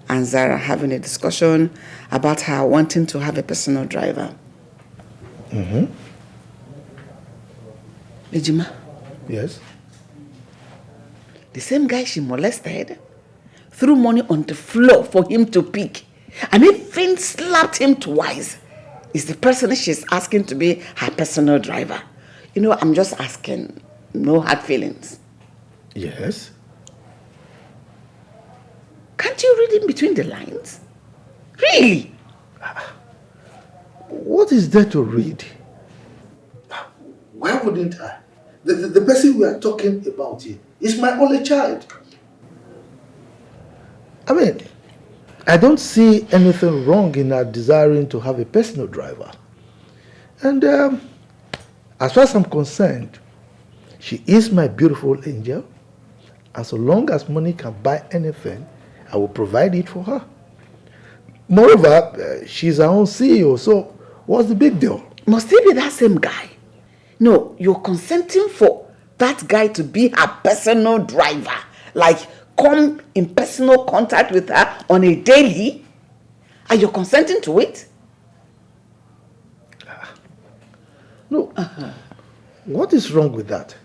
and Zara having a discussion about her wanting to have a personal driver. Mm-hmm. Ejima, Yes. the same guy she molested threw money on the floor for him to pick and even slapped him twice is the person she's asking to be her personal driver. You know, I'm just asking, no hard feelings. Yes. Can't you read in between the lines? Really? What is there to read? Why wouldn't I? The person we are talking about here is my only child. I mean, I don't see anything wrong in her desiring to have a personal driver. And as far as I'm concerned, she is my beautiful angel. And so long as money can buy anything, I will provide it for her. Moreover, she's her own CEO, so what's the big deal? Must it be that same guy? No, you're consenting for that guy to be her personal driver. Like, come in personal contact with her on a daily, and you're consenting to it? No. What is wrong with that?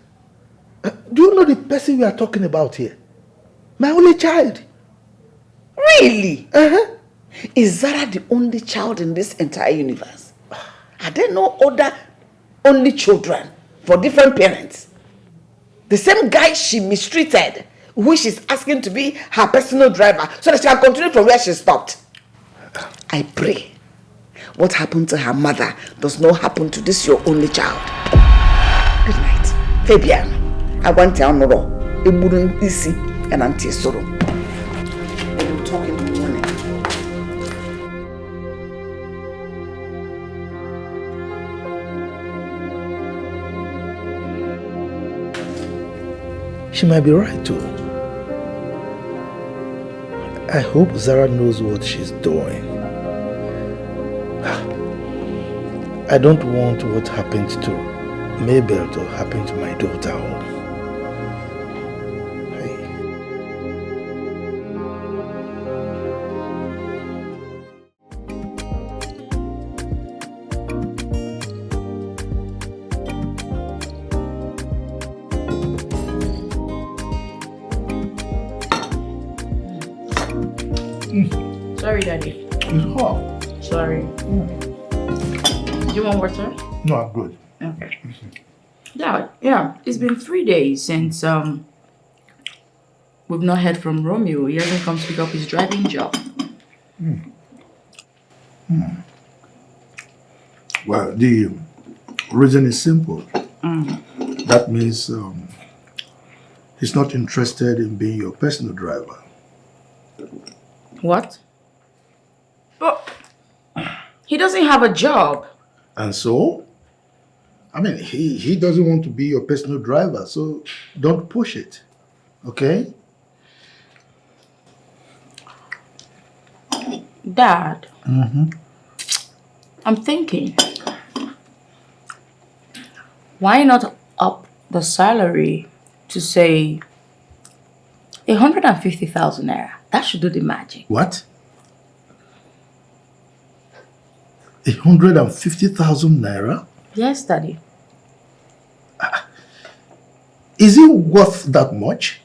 Do you know the person we are talking about here? My only child. Really? Uh-huh. Is Zara the only child in this entire universe? Are there no other only children for different parents? The same guy she mistreated, who she's asking to be her personal driver, so that she can continue from where she stopped. I pray what happened to her mother does not happen to this your only child. Good night, Fabian. I want to know. It wouldn't easy and anti sorrow. We'll talk in the morning. She might be right too. I hope Zara knows what she's doing. I don't want what happened to Mabel to happen to my daughter. Sorry, Daddy. It's hot. Sorry. Do you want water? No, I'm good. Okay. Yeah. It's been 3 days since we've not heard from Romeo. He hasn't come to pick up his driving job. Well, the reason is simple. That means he's not interested in being your personal driver. What? But he doesn't have a job. And so? I mean, he doesn't want to be your personal driver, so don't push it. Okay? Dad. I'm thinking, why not up the salary to say 150,000 naira? That should do the magic. What? 150,000 naira? Yes, Daddy. Is it worth that much?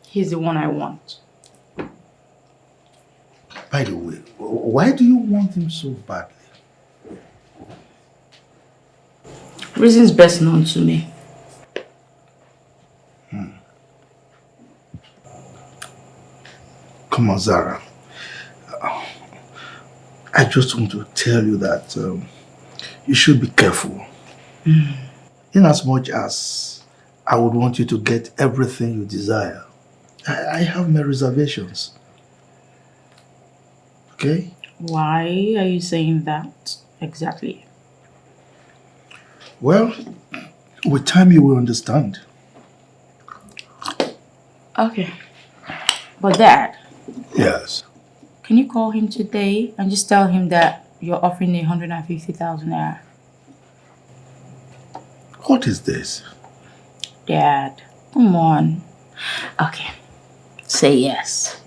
He's the one I want. By the way, why do you want him so badly? Reasons best known to me. Come on, Zara. I just want to tell you that you should be careful. In as much as I would want you to get everything you desire, I have my reservations. Okay? Why are you saying that exactly? Well, with time you will understand. Okay. But Dad. Yes. Can you call him today and just tell him that you're offering 150,000 naira? What is this? Dad, come on. Okay. Say yes.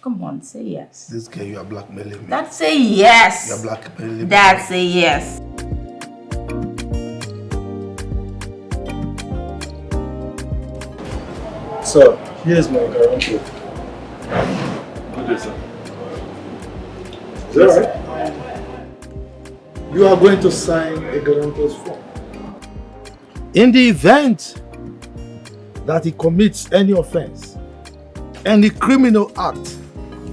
Come on, say yes. This girl, you are blackmailing me. Dad, say yes. You are blackmailing me. Dad, say yes. Sir, here's my guarantee. Good day, sir. Is that right? You are going to sign a guarantor's form. In the event that he commits any offense, any criminal act,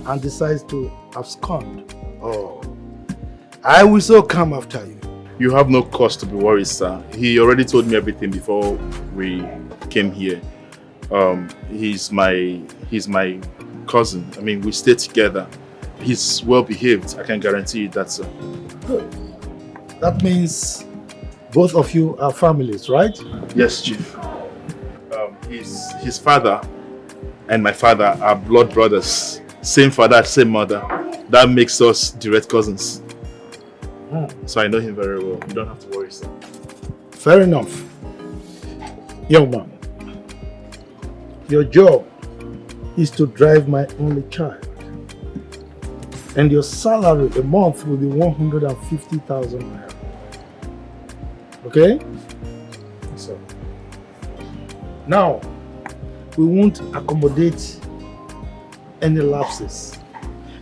and decides to abscond, I will so come after you. You have no cause to be worried, sir. He already told me everything before we came here. He's my cousin. I mean, we stay together. He's well behaved. I can guarantee you that, sir. Good. That means both of you are families, right? Yes, Chief. His father and my father are blood brothers. Same father, same mother. That makes us direct cousins. So I know him very well. You don't have to worry, sir. Fair enough. Young man, your job is to drive my only child. And your salary a month will be 150,000 naira. Okay? So, now, we won't accommodate any lapses.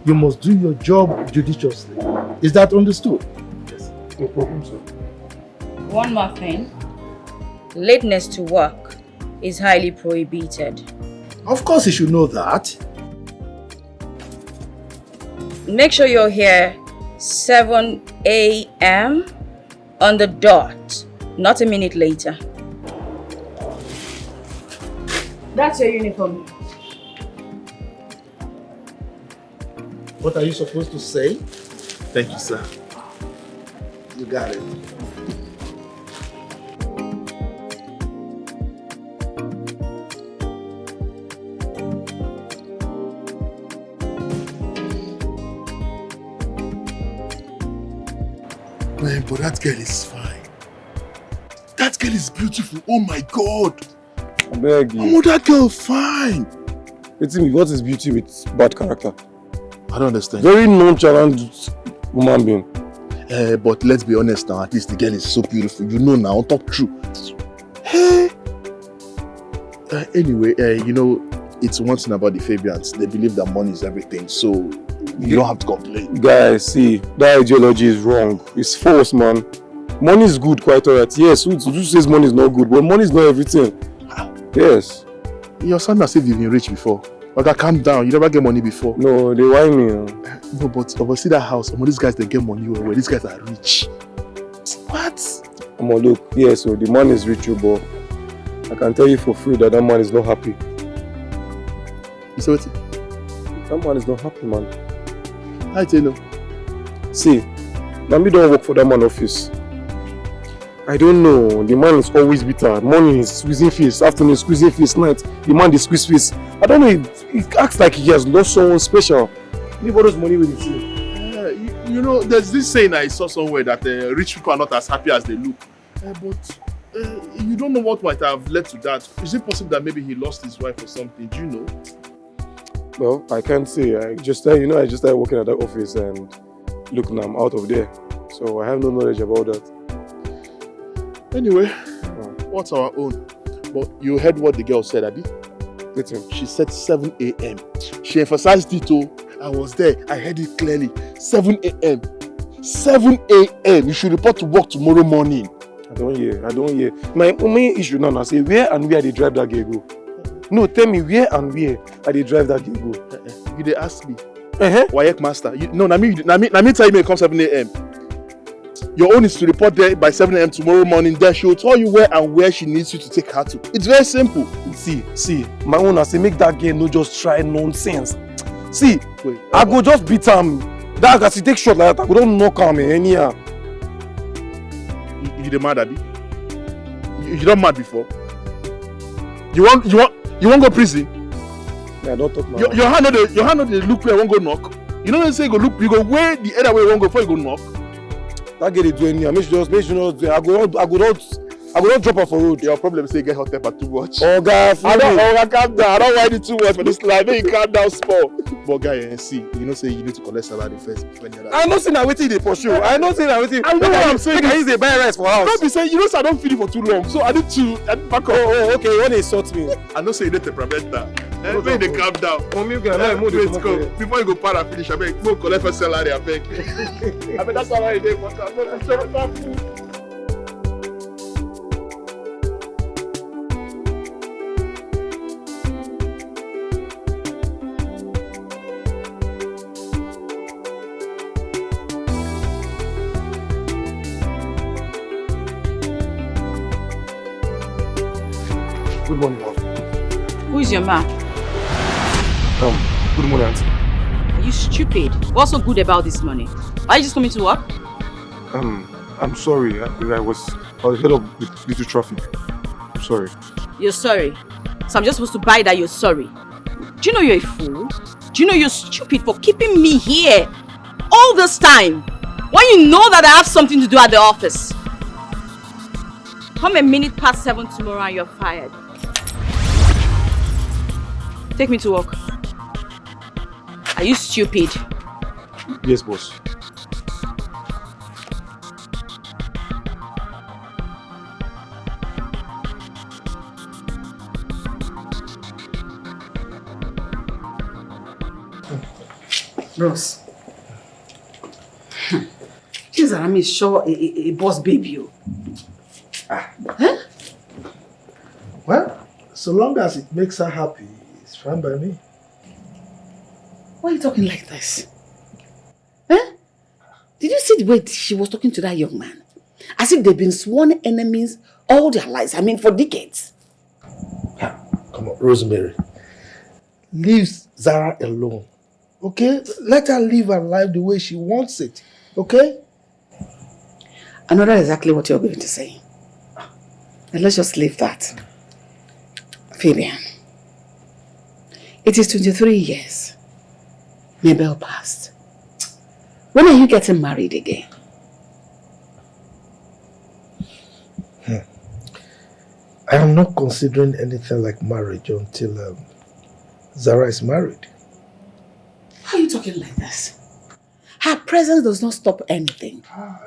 You must do your job judiciously. Is that understood? Yes. No problem, sir. One more thing. Lateness to work is highly prohibited. Of course you should know that. Make sure you're here 7 a.m. on the dot, not a minute later. That's your uniform. What are you supposed to say? Thank you, sir. You got it. Man, but that girl is fine. That girl is beautiful. Oh my God. I beg you. Oh, that girl fine. What is beauty with bad character? I don't understand. Very nonchalant woman being. But let's be honest now, at least the girl is so beautiful. You know now, talk true. Hey. Anyway, you know, it's one thing about the Fabians. They believe that money is everything, so you don't have to complain. Guys, see, that ideology is wrong. It's false, man. Money is good, quite alright. Yes, who says money is not good? But money is not everything. Yes. You sound as if you've been rich before. Like, calm down. You never get money before. No, they whine me. No, but see that house. These guys, they get money where these guys are rich. What? Look, yes, so the man is rich, but I can tell you for free that man is not happy. You say what? That man is not happy, man. I tell you. See, Nami don't work for that man office. I don't know. The man is always bitter. Morning is squeezing face, afternoon squeezing face, night the man is squeeze face. I don't know. He acts like he has lost someone special. He borrows money with him. You know, there's this saying I saw somewhere that rich people are not as happy as they look. But you don't know what might have led to that. Is it possible that maybe he lost his wife or something? Do you know? Well, I can't say. I just started working at that office and look, now I'm out of there. So I have no knowledge about that. Anyway, what's our own? But you heard what the girl said, Abi? Listen. She said 7 a.m. She emphasized it too. I was there. I heard it clearly. 7 a.m. 7 a.m. You should report to work tomorrow morning. I don't hear. My main issue now, I say, where and where they drive that girl go? No, tell me where and where they drive that girl go? You they ask me. Wayek master. I mean tell you may come 7 a.m. Your own is to report there by 7 a.m. tomorrow morning. There she will tell you where she needs you to take her to. It's very simple. See, my own I say make that girl no just try nonsense. See, wait, I go just beat him. That guy take shot like that. I go don't knock him anyhow. You the mad, Abi? You don't mad before? You want go prison? Yeah, don't talk now. Your hand no dey look where I won't go knock. You know when say go look, you go where the other way you won't go before you go knock. That girl is doing here. Make sure not. I go not drop her for road. Your problem is say you get hot temper too much. Oh God, calm down. I don't want it too much for this life. Make you calm down small. But guy, see, you know say you need to collect salary first before any other. I know saying that waiting they pursue. I know saying that waiting. I know what I'm saying. I use the buy rice for house. Don't be saying you know say I don't feel it for too long, so I need back up. Oh, okay. When they insult me, I know say you need temperamental. When they calm down. Let's go. Before you go para finish, I beg, go collect first salary. I beg. I mean that's salary they want. Good morning, Mom. Who is your man? Good morning, Auntie. Are you stupid? What's so good about this money? Are you just coming to work? I'm sorry. I was head up with little traffic. I'm sorry. You're sorry. So I'm just supposed to buy that you're sorry. Do you know you're a fool? Do you know you're stupid for keeping me here all this time when you know that I have something to do at the office? Come a minute past 7 tomorrow and you're fired. Take me to work. Are you stupid? Yes, boss. Bros. Things that I'm sure a boss baby. Huh? Well, so long as it makes her happy, it's fine by me. Why are you talking like this? Huh? Did you see the way she was talking to that young man? As if they've been sworn enemies all their lives. I mean, for decades. Yeah, come Come on, Rosemary. Leave Zara alone. Okay? Let her live her life the way she wants it. Okay? I know that's exactly what you're going to say. And let's just leave that. Fabian, it is 23 years. Mabel passed. When are you getting married again? I am not considering anything like marriage until Zara is married. How are you talking like this? Her presence does not stop anything.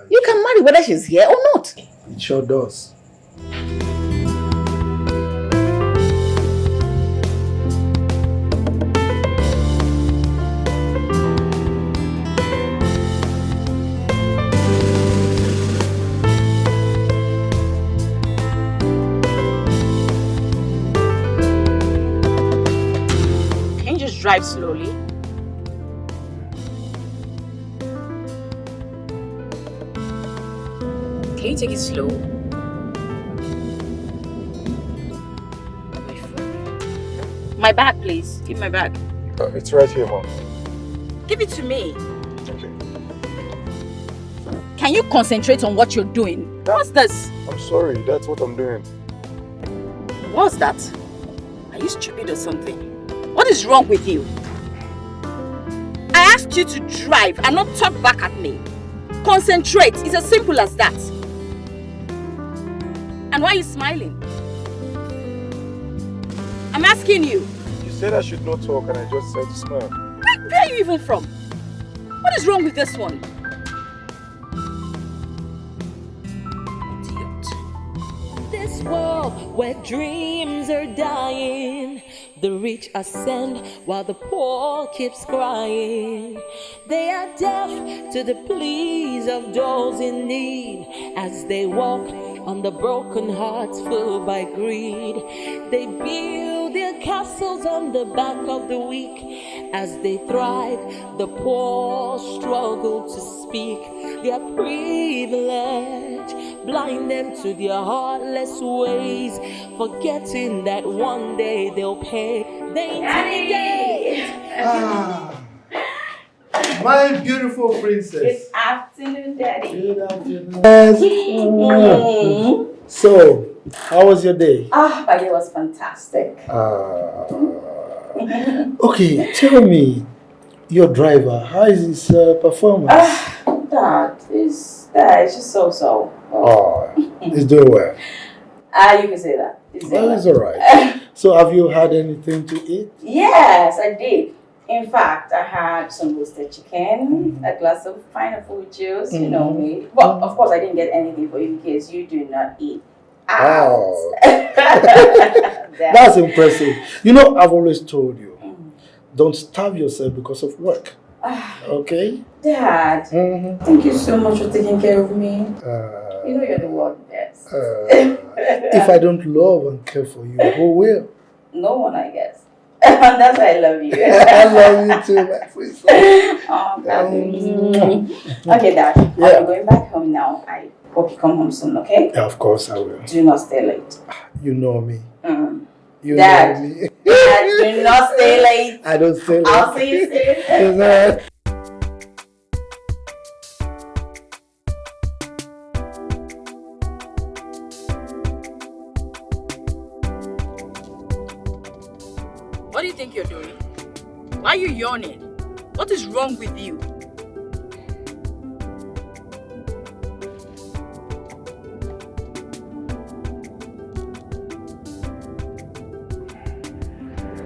You can marry whether she's here or not. It sure does. Drive slowly. Can you take it slow? My bag, please. Give me my bag. It's right here, Mom. Give it to me. Okay. Can you concentrate on what you're doing? What's this? I'm sorry, that's what I'm doing. What's that? Are you stupid or something? What is wrong with you? I asked you to drive and not talk back at me. Concentrate. It's as simple as that. And why are you smiling? I'm asking you. You said I should not talk and I just said to smile. Where are you even from? What is wrong with this one? Idiot. This world where dreams are dying, the rich ascend while the poor keeps crying. They are deaf to the pleas of those in need as they walk on the broken hearts full by greed. They build their castles on the back of the weak. As they thrive, the poor struggle to speak. Their privilege blind them to their heartless ways, forgetting that one day they'll pay. They intimidate. My beautiful princess. Good afternoon, Daddy. Good afternoon. Yes. So, how was your day? My day was fantastic. Okay, tell me, your driver, how is his performance? Dad, it's just so. He's doing well. You can say that. Well, it's alright. So, have you had anything to eat? Yes, I did. In fact, I had some roasted chicken, a glass of pineapple juice, you know me. Well, of course, I didn't get anything for you because you do not eat out. Oh. That's impressive. You know, I've always told you, don't starve yourself because of work. Okay? Dad, thank you so much for taking care of me. You know you're the world best. If I don't love and care for you, who will? No one, I guess. That's why I love you. I love you too, my princess. Okay, Dad. Yeah. I'm going back home now. I hope you come home soon, okay? Yeah, of course I will. Do not stay late. You know me. You Dad, know me. Dad, do not stay late. I don't stay late. I'll see you soon. What do you think you're doing? Why are you yawning? What is wrong with you?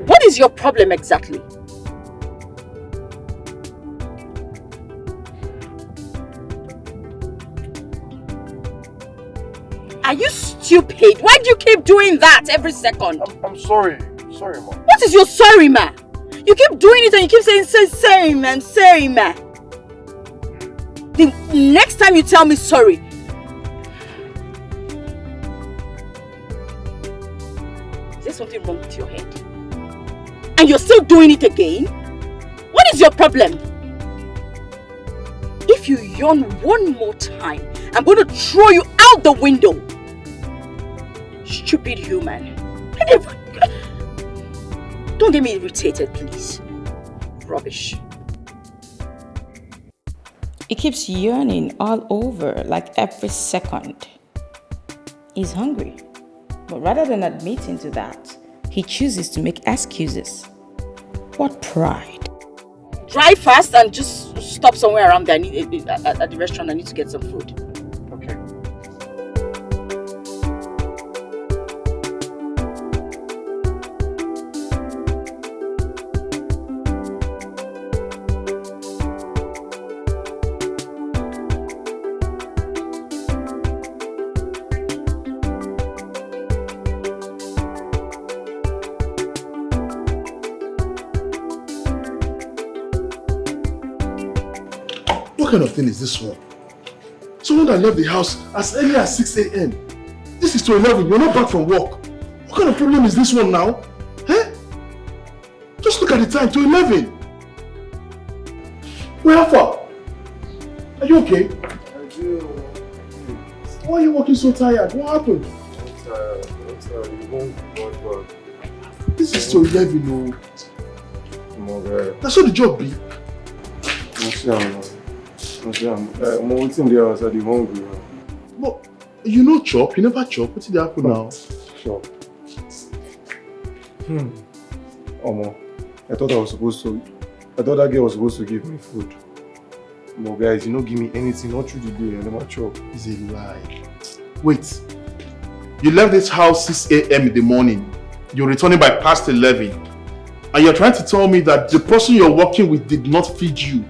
What is your problem exactly? Are you stupid? Why do you keep doing that every second? I'm sorry. Sorry, Mom. What is your sorry, ma? You keep doing it and you keep saying same and same, ma. The next time you tell me sorry, is there something wrong with your head? And you're still doing it again? What is your problem? If you yawn one more time, I'm going to throw you out the window. Stupid human. Don't get me irritated, please. Rubbish. He keeps yearning all over, like every second. He's hungry. But rather than admitting to that, he chooses to make excuses. What pride. Drive fast and just stop somewhere around there. At the restaurant. I need to get some food. Okay. What kind of thing is this one? Someone that left the house as early as 6 a.m. This is to 11. You're not back from work. What kind of problem is this one now? Eh? Just look at the time, to 11. Where far? Are you okay? I do. Why are you walking so tired? What happened? I'm tired. You won't go back. This is to 11, no. Come on, guy. That's what the job be. I'm waiting there outside the hungry. But you know chop, you never chop. What's the happen now? Sure. Omo, I thought that girl was supposed to give me food. But guys, you don't give me anything, not through the day, I never chop. It's a lie. Wait. You left this house 6 a.m. in the morning. You're returning by past 11. And you're trying to tell me that the person you're working with did not feed you.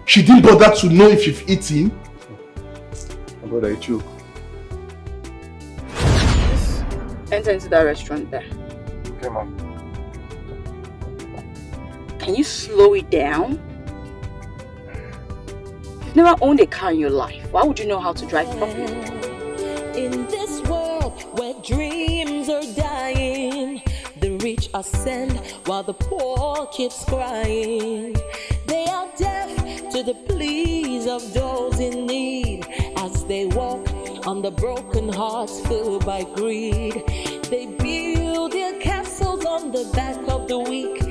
She didn't bother to know if you've eaten. My brother, I choke. Enter into that restaurant there. Okay, ma'am. Can you slow it down? You've never owned a car in your life. Why would you know how to drive properly? In this world where dreams are dying, the rich ascend while the poor keeps crying. They are deaf to the pleas of those in need as they walk on the broken hearts filled by greed. They build their castles on the back of the weak.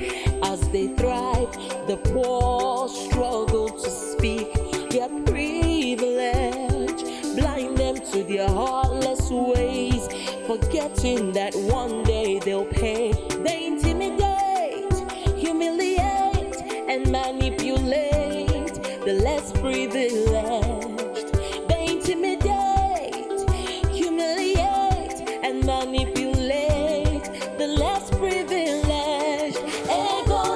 As they thrive, the poor struggle to speak. Their privilege blind them to their heartless ways, forgetting that one day they'll pay. They intimidate, humiliate, and manipulate the less privileged. They intimidate, humiliate, and manipulate the less privileged.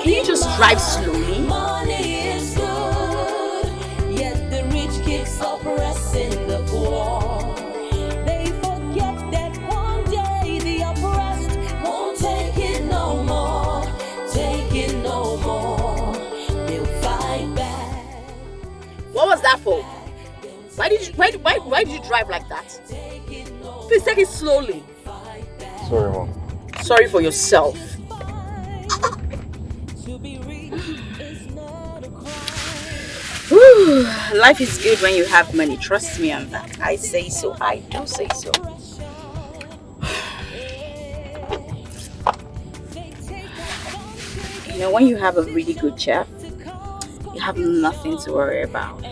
Can you just drive slowly? Money is good, yet the rich keeps oppressing the poor. They forget that one day the oppressed won't take it no more. Take it no more. They'll fight back. What was that for? Why did you drive like that? Please take it slowly. Sorry, mom. Sorry for yourself. Whew, life is good when you have money. Trust me on that. I say so. I do say so. You know, when you have a really good chef, you have nothing to worry about.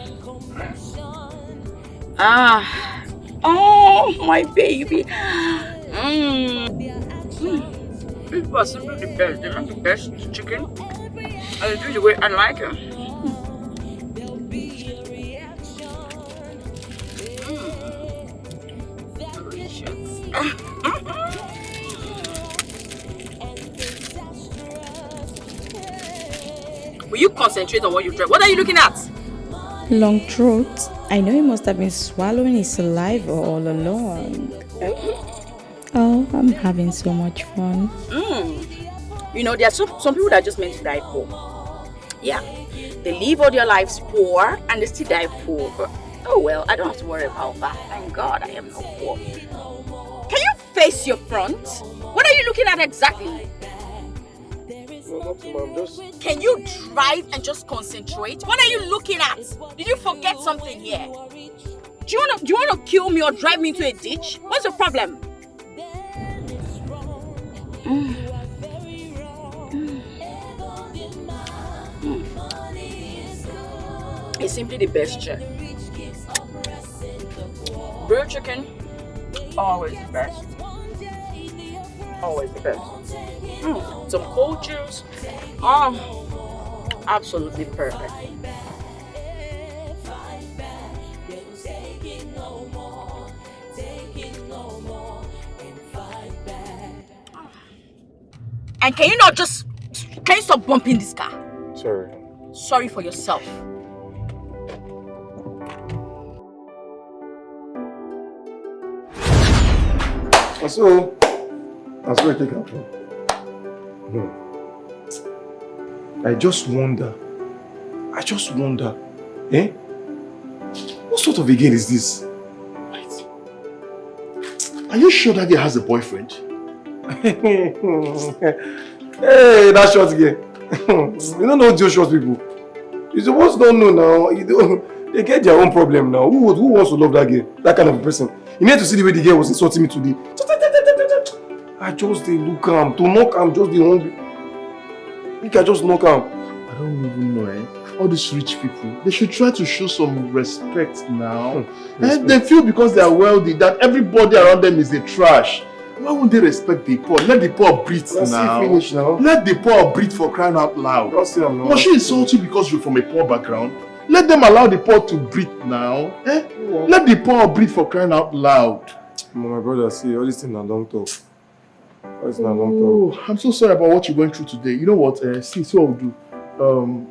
Oh, my baby. This was simply the best. They make the best chicken. And they do the way I like it. Will you concentrate on what you drink? What are you looking at? Long throat. I know he must have been swallowing his saliva all along. Oh, I'm having so much fun. You know, there are some people that are just meant to die poor. Yeah. They live all their lives poor and they still die poor. But, oh well, I don't have to worry about that. Thank God I am not poor. Can you face your front? What are you looking at exactly? No, nothing, ma'am. Just... Can you drive and just concentrate? What are you looking at? Did you forget something here? Do you want to kill me or drive me into a ditch? What's your problem? is simply the best, chef. Grilled chicken, always the best. Always the best. Some cold juice, absolutely perfect. And can you stop bumping this car? Sorry. Sorry for yourself. So I take her phone. I just wonder, eh? What sort of a girl is this? Right. Are you sure that girl has a boyfriend? Hey, that short girl. You don't know those short people. You supposed don't know now. They get their own problem now. Who wants to love that girl? That kind of a person. You need to see the way the girl was insulting me today. I just dey look am. To knock am, just dey hungry. You can just knock am. I don't even know, eh? All these rich people, they should try to show some respect now. And they feel because they are wealthy that everybody around them is a trash. Why won't they respect the poor? Let the poor breathe now. Finish now. Let the poor breathe for crying out loud. Must she insult you because you're from a poor background? Let them allow the poor to breathe now. Eh? Yeah. Let the poor breathe for crying out loud. My brother, see, all these things are long talk. I'm so sorry about what you're going through today. You know what? See what we'll do.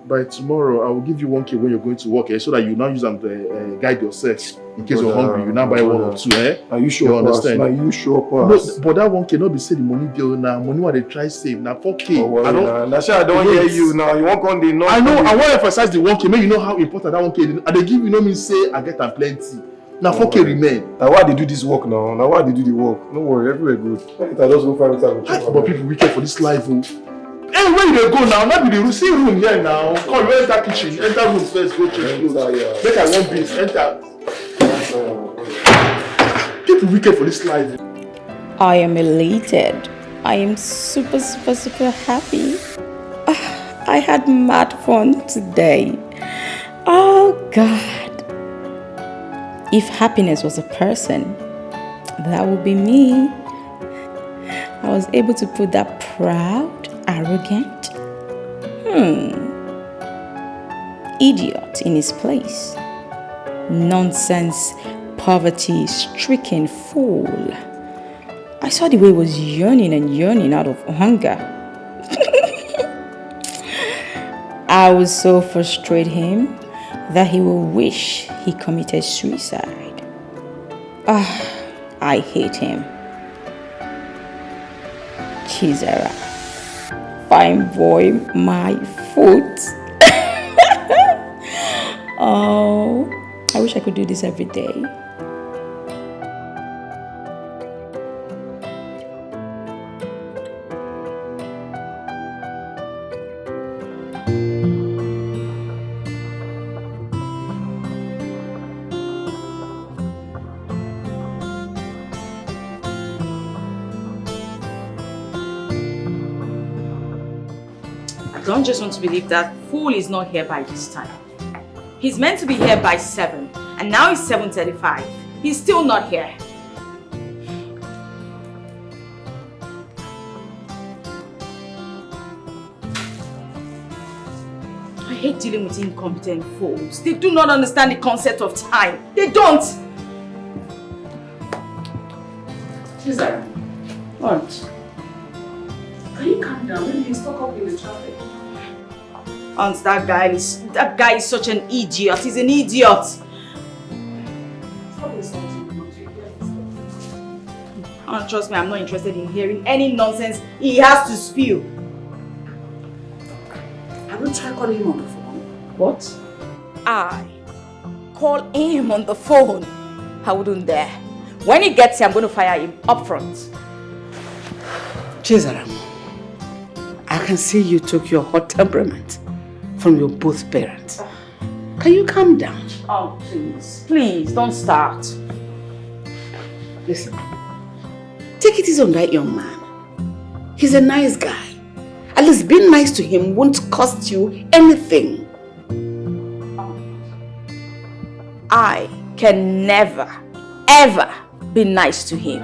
By tomorrow, I will give you 1K when you're going to work, so that you now use them to guide yourself. In case you're hungry, you now buy 1 or 2, eh? Are you sure? You understand? Are you sure? No, but that 1K not be say the money deal now. Money what they try save now 4K. Oh, well, I don't hear you now. You won't come the no. I know. I want to emphasize the 1K. Make you know how important that 1K is. And they give you no mean say I get them plenty. Now 4K remain. Now why they do this work now? Now why they do the work? No worry, everywhere good. I just go find time. But people wicked for this life. Oh. Hey, where you go now? Not be the room. See room here now. Come, where's that kitchen? Enter room first. Go change clothes. Make I one beans. Enter. People wicked for this life. I am elated. I am super happy. I had mad fun today. Oh God. If happiness was a person, that would be me. I was able to put that proud, arrogant, idiot in his place. Nonsense, poverty-stricken fool. I saw the way he was yearning out of hunger. I would so frustrate him that he will wish he committed suicide. I hate him. Chizera, fine boy, my foot. Oh, I wish I could do this every day. I don't just want to believe that fool is not here by this time. He's meant to be here by 7, and now it's 7:35. He's still not here. I hate dealing with incompetent fools. They do not understand the concept of time. They don't. Who's that? What? Can you calm down? Maybe you stuck up in the traffic. Aunt, that guy is such an idiot. He's an idiot. Stop insulting me. Aunt, trust me, I'm not interested in hearing any nonsense he has to spew. I will try calling him on the phone. What? I call him on the phone. I wouldn't dare. When he gets here, I'm going to fire him up front. Chizaram, I can see you took your hot temperament from your both parents. Can you calm down? Oh, please. Please, don't start. Listen, take it easy on that young man. He's a nice guy. At least being nice to him won't cost you anything. I can never, ever be nice to him.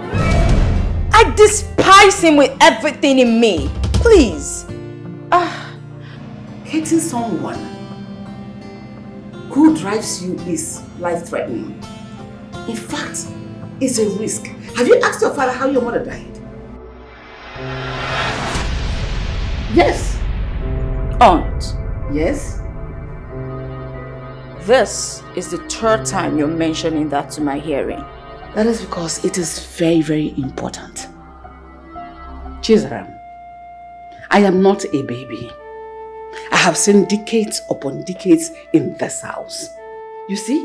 I despise him with everything in me. Please. Hating someone who drives you is life-threatening. In fact, it's a risk. Have you asked your father how your mother died? Yes. Aunt. Yes? This is the third time you're mentioning that to my hearing. That is because it is very, very important. Chizaram, I am not a baby. I have seen decades upon decades in this house. You see,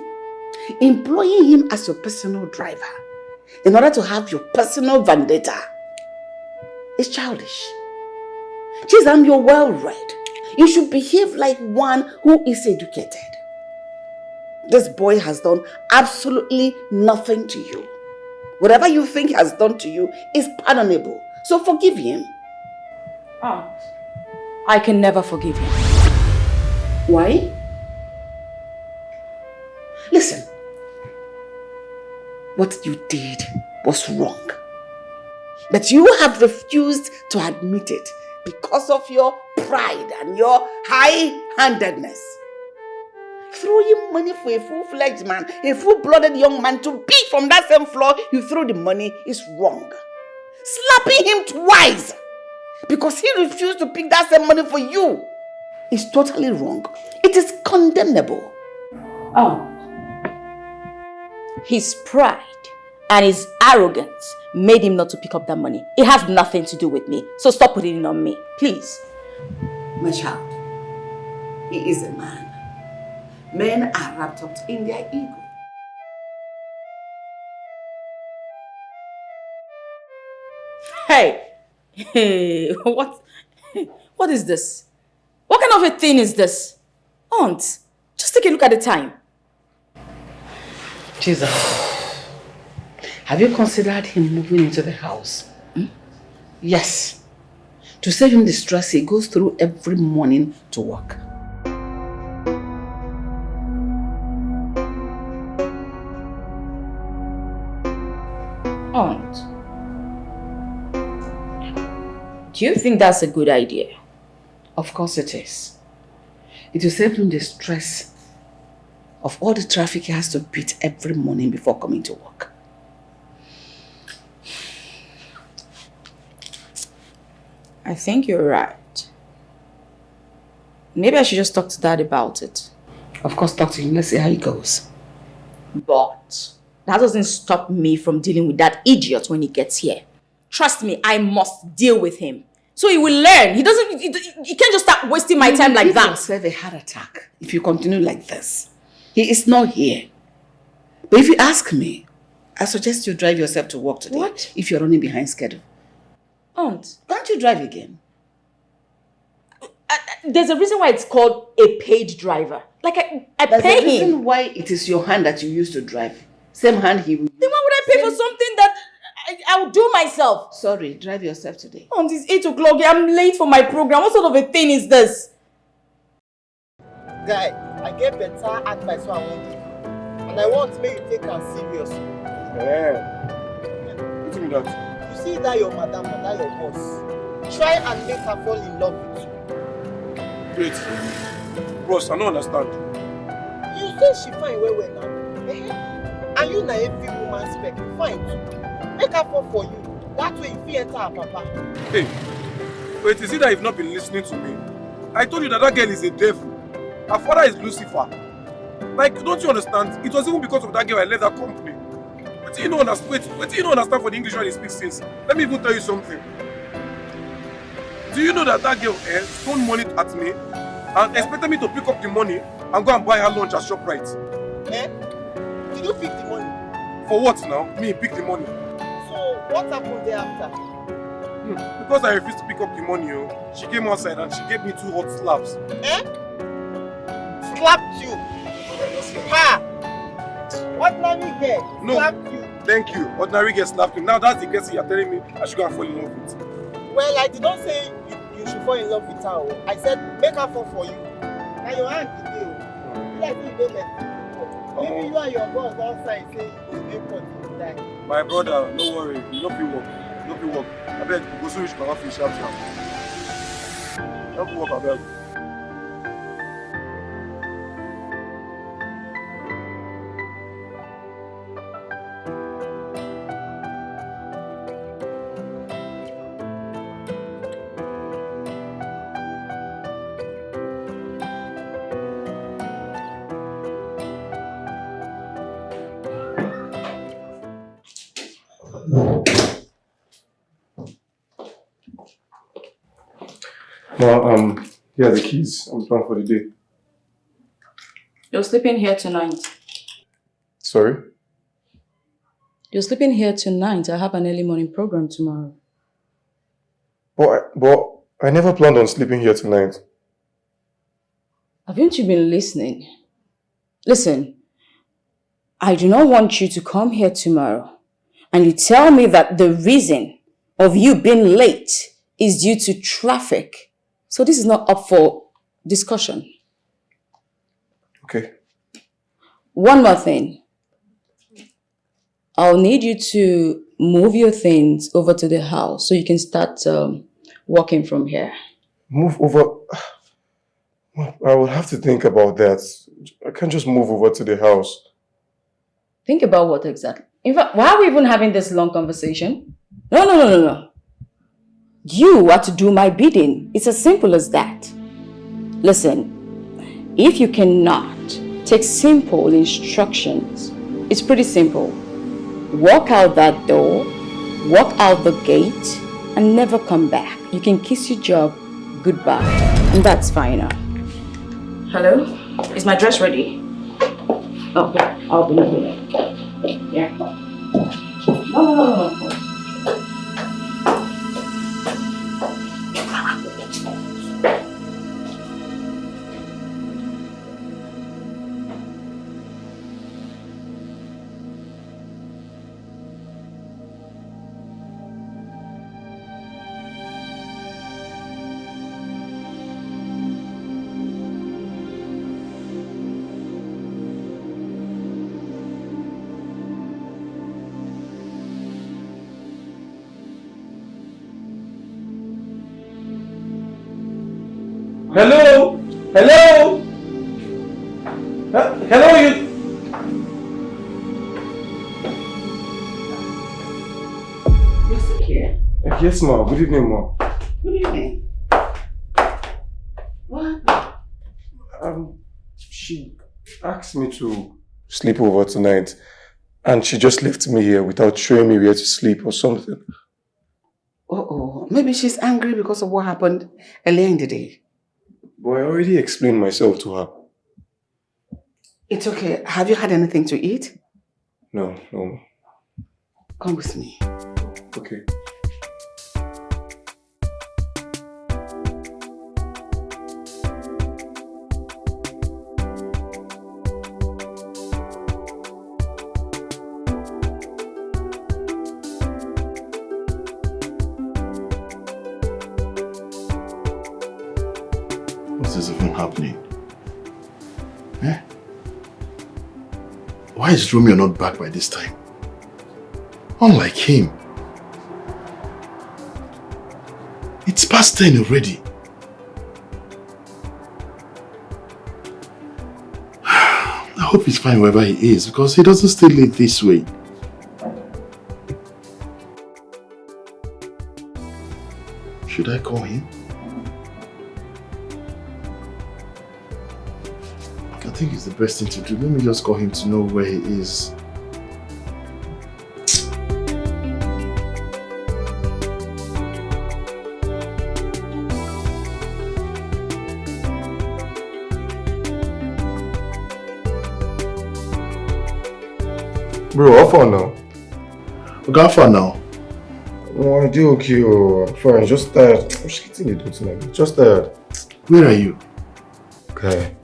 employing him as your personal driver in order to have your personal vendetta is childish. Chizaram, you're well-read. You should behave like one who is educated. This boy has done absolutely nothing to you. Whatever you think he has done to you is pardonable. So forgive him. Aunt, I can never forgive him. Why? Listen. What you did was wrong. But you have refused to admit it because of your pride and your high-handedness. Throwing money for a full-fledged man, a full-blooded young man to pick from that same floor you threw the money is wrong. Slapping him twice because he refused to pick that same money for you is totally wrong. It is condemnable. His pride and his arrogance made him not to pick up that money. It has nothing to do with me. So stop putting it on me, please. My child, he is a man. Men are wrapped up in their ego. Hey, what is this? What kind of a thing is this? Aunt, just take a look at the time. Jesus, have you considered him moving into the house? Yes. To save him the stress he goes through every morning to work. Aunt, do you think that's a good idea? Of course it is. It will save him the stress of all the traffic he has to beat every morning before coming to work. I think you're right. Maybe I should just talk to Dad about it. Of course, talk to him. Let's see how it goes. But that doesn't stop me from dealing with that idiot when he gets here. Trust me, I must deal with him. So he will learn. He can't just start wasting my time like that. Give yourself a heart attack if you continue like this. He is not here. But if you ask me, I suggest you drive yourself to work today. What? If you're running behind schedule. Aunt, Can't you drive again? there's a reason why it's called a paid driver. Like I There's pay a reason him. why it is your hand that you use to drive. Same hand he will use. Then why would I pay for something that I will do myself? Sorry, drive yourself today. Aunt, it's 8 o'clock. I'm late for my program. What sort of a thing is this? Guy, I get better advice so I want you. And I want me to take am serious. What do you mean that? You see that your madam and that your boss. Try and make her fall in love with you. Wait. Bros, I don't understand. You say she fine well now. And you na every woman spec. Fine too. Make her fall for you. That way you fit enter her papa. Hey, wait, is it that you've not been listening to me? I told you that that girl is a devil. Her father is Lucifer. Like, don't you understand? It was even because of that girl I left that company. What do you not understand? Wait, what do you not understand for the English when he speaks since? Let me even tell you something. Do you know that that girl thrown money at me and expected me to pick up the money and go and buy her lunch at ShopRite? Did you pick the money? For what now? Me pick the money. So what happened thereafter? Because I refused to pick up the money, she came outside and she gave me 2 hot slaps. Slapped you? Ha! Ordinary girl slapped you. Thank you. Ordinary girl slapped me. Now that's the case you're telling me I should go and fall in love with. Well, I did not say you should fall in love with her. I said make her fall for you. Now your hand is there. You like you don't let me. Maybe you and your boss outside say you go make money die. My brother, no worry. You no fit work. No fit work. I beg, you go so reach my office sharp sharp. No fit work, I beg. Now, here are the keys. I'm done for the day. You're sleeping here tonight. Sorry? You're sleeping here tonight. I have an early morning program tomorrow. But I never planned on sleeping here tonight. Haven't you been listening? Listen, I do not want you to come here tomorrow and you tell me that the reason of you being late is due to traffic. So this is not up for discussion. Okay. One more thing. I'll need you to move your things over to the house so you can start walking from here. Move over? I will have to think about that. I can't just move over to the house. Think about what exactly? In fact, why are we even having this long conversation? No. You are to do my bidding. It's as simple as that. Listen, if you cannot take simple instructions, it's pretty simple. Walk out that door, walk out the gate, and never come back. You can kiss your job goodbye, and that's fine now. Hello? Is my dress ready? Oh, yeah, I'll be ready. Yeah. No. Hello? Hello? Hello, you? You're still here? Yes, ma. Good evening, ma. Good evening. What? She asked me to sleep over tonight, and she just left me here without showing me where to sleep or something. Maybe she's angry because of what happened earlier in the day. But I already explained myself to her. It's okay. Have you had anything to eat? No. Come with me. Okay. What is even happening? Eh? Why is Romeo not back by this time? Unlike him. It's past 10 already. I hope he's fine wherever he is because he doesn't stay late this way. Should I call him? I think it's the best thing to do. Let me just call him to know where he is. Bro, how far now? Okay, how far now? Oh, I do okay. I'm fine. Just tired. I'm just getting the door tonight. Just tired. Where are you? Okay.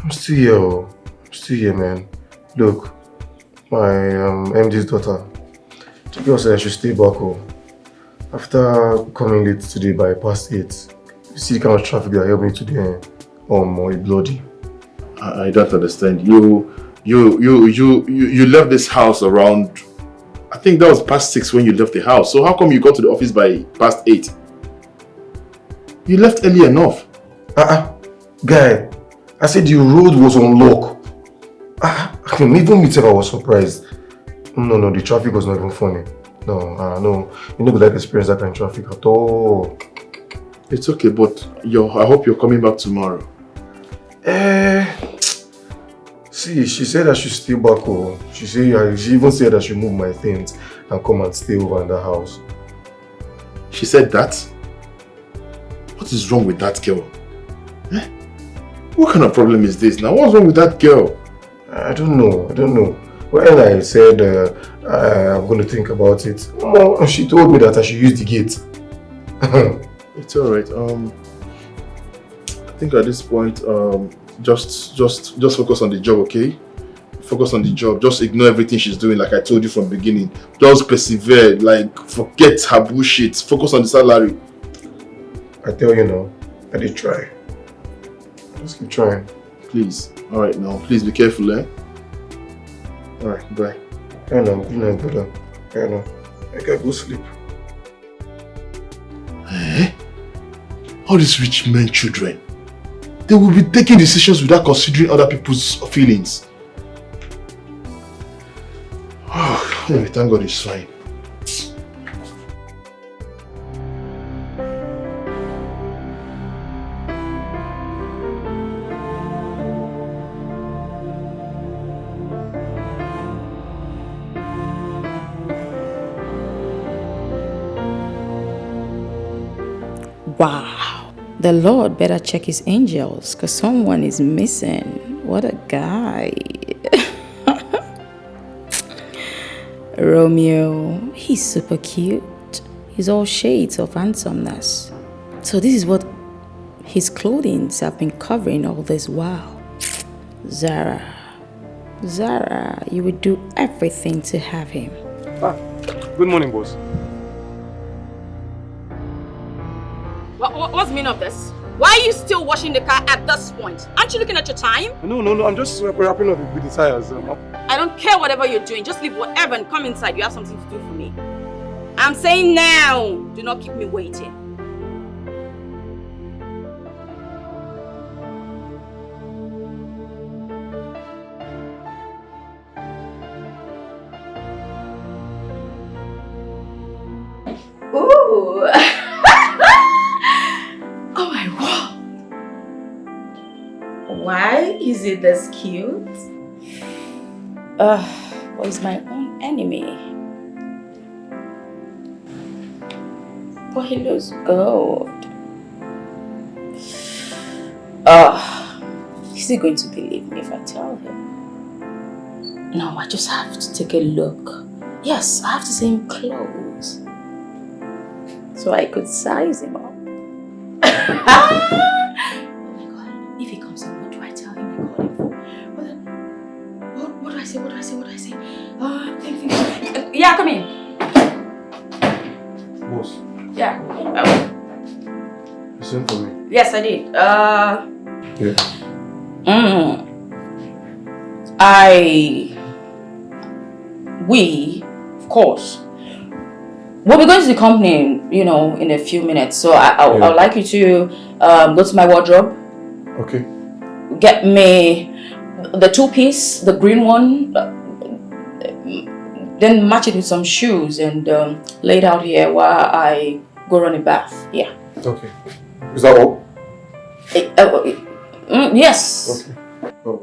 I'm still here. I'm still here, man. Look, my MD's daughter. She said I should stay back home. After coming late today by past 8, you see the kind of traffic that helped me today. Or bloody. I don't understand. You You left this house around, I think that was past 6 when you left the house. So how come you got to the office by past 8? You left early enough. Guy, I said the road was on lock. Even myself I was surprised. No, the traffic was not even funny. No, you never like experience that kind of traffic at all. It's okay, but I hope you're coming back tomorrow. See, she said I should stay back home. She even said I should move my things and come and stay over in the house. She said that? What is wrong with that girl? What kind of problem is this now? What's wrong with that girl? I don't know. When I said I'm going to think about it, she told me that I should use the gate. It's alright. I think at this point, just focus on the job, okay? Focus on the job. Just ignore everything she's doing, like I told you from the beginning. Just persevere. Like, forget her bullshit. Focus on the salary. I tell you now, I did try. Just keep trying. Please. Alright now. Please be careful, eh? Alright, bye. I know. Good night, brother. I know. I gotta go sleep. Eh? All these rich men children, they will be taking decisions without considering other people's feelings. Oh, anyway, thank God it's fine. Wow. The Lord better check his angels because someone is missing. What a guy. Romeo, he's super cute. He's all shades of handsomeness. So this is what his clothing have been covering all this while. Zara, you would do everything to have him. Good morning, boss. What's the meaning of this? Why are you still washing the car at this point? Aren't you looking at your time? No, I'm just wrapping up with the tires. I don't care whatever you're doing. Just leave whatever and come inside. You have something to do for me. I'm saying now. Do not keep me waiting. Ooh. Oh my God. Why is it this cute? Well, he's my own enemy. But he looks good. Is he going to believe me if I tell him? No, I just have to take a look. Yes, I have to see him close. So I could size him up. Oh my God, if he comes in, what do I tell him I called him for? What do I say? Yeah, come in. Boss. Yeah. You sent for me? Yes, I did. Yeah. We, of course, we'll be going to the company, in a few minutes. So I'd like you to go to my wardrobe. Okay. Get me the 2-piece, the green one. Then match it with some shoes and lay it out here while I go run a bath. Yeah. Okay. Is that all? Yes. Okay. Oh.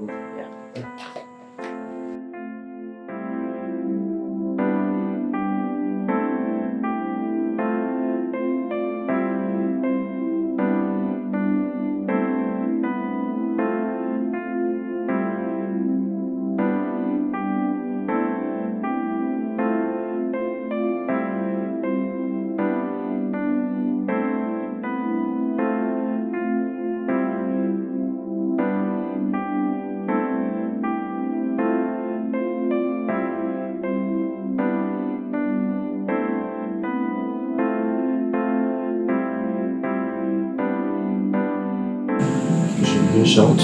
Shout.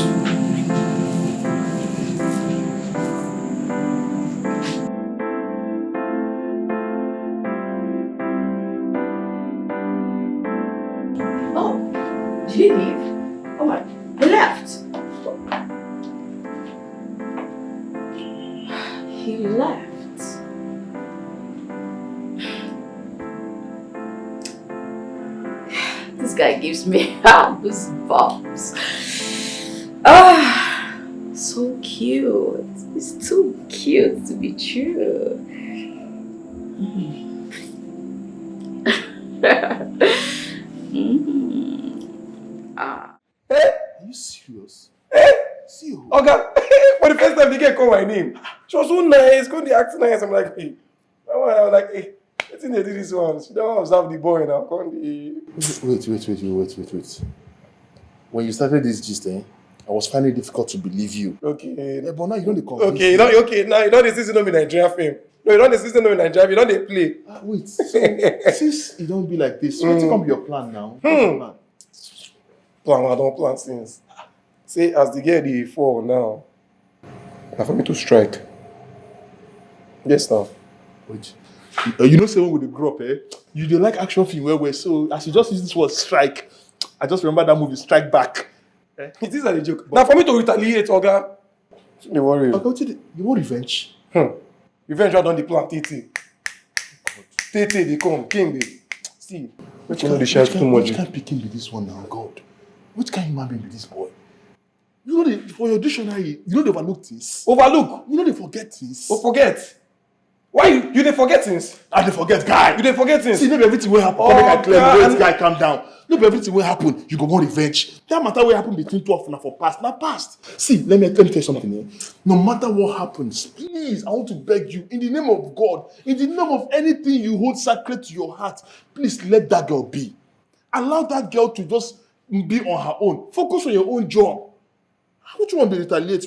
Did he leave? Oh my, he left. He left. This guy gives me goosebumps. Ah, so cute. It's too cute to be true. Are you serious? See who? Okay, for the first time, the girl call my name. She was so nice, going to act nice. I'm like, hey. I was like, hey, I think they did this one. She don't observe the boy now. Wait. When you started this gist, I was finding it difficult to believe you. Okay. Yeah, but now you don't convince Okay, me. now you don't listen to me Nigerian film. No, you don't listen to me Nigerian, you don't they play. Wait, so since it don't be like this, what's come be your plan now? What's your plan? Plan, I don't plan since. Say, as the girl dey fall now, now for me to strike. Yes, now. Wait. You know, say when we grow up, you dey like action film where so as you just use this word strike, I just remember that movie Strike Back. It is a joke. Now for me to retaliate, Oga. Don't worry. Okay, you want revenge? Revenge I don't dey plan Tete. Tete they come, King they. See, which kind of the shout too much. Which kind of picking be this one now, God? Which kind of human being be this boy? You know, for your dictionary, you know they overlook things. Overlook? You know they forget things. Oh, forget? Why you dey forget things? I dey forget, guy. You dey forget things? See, maybe everything will happen. Make I claim, wait, guy, calm down. Maybe everything will happen. You go want revenge. That matter will happen between 12 and for past. Now past. See, let me tell you something here. No matter what happens, please, I want to beg you, in the name of God, in the name of anything you hold sacred to your heart, please let that girl be. Allow that girl to just be on her own. Focus on your own job. How would you want to retaliate?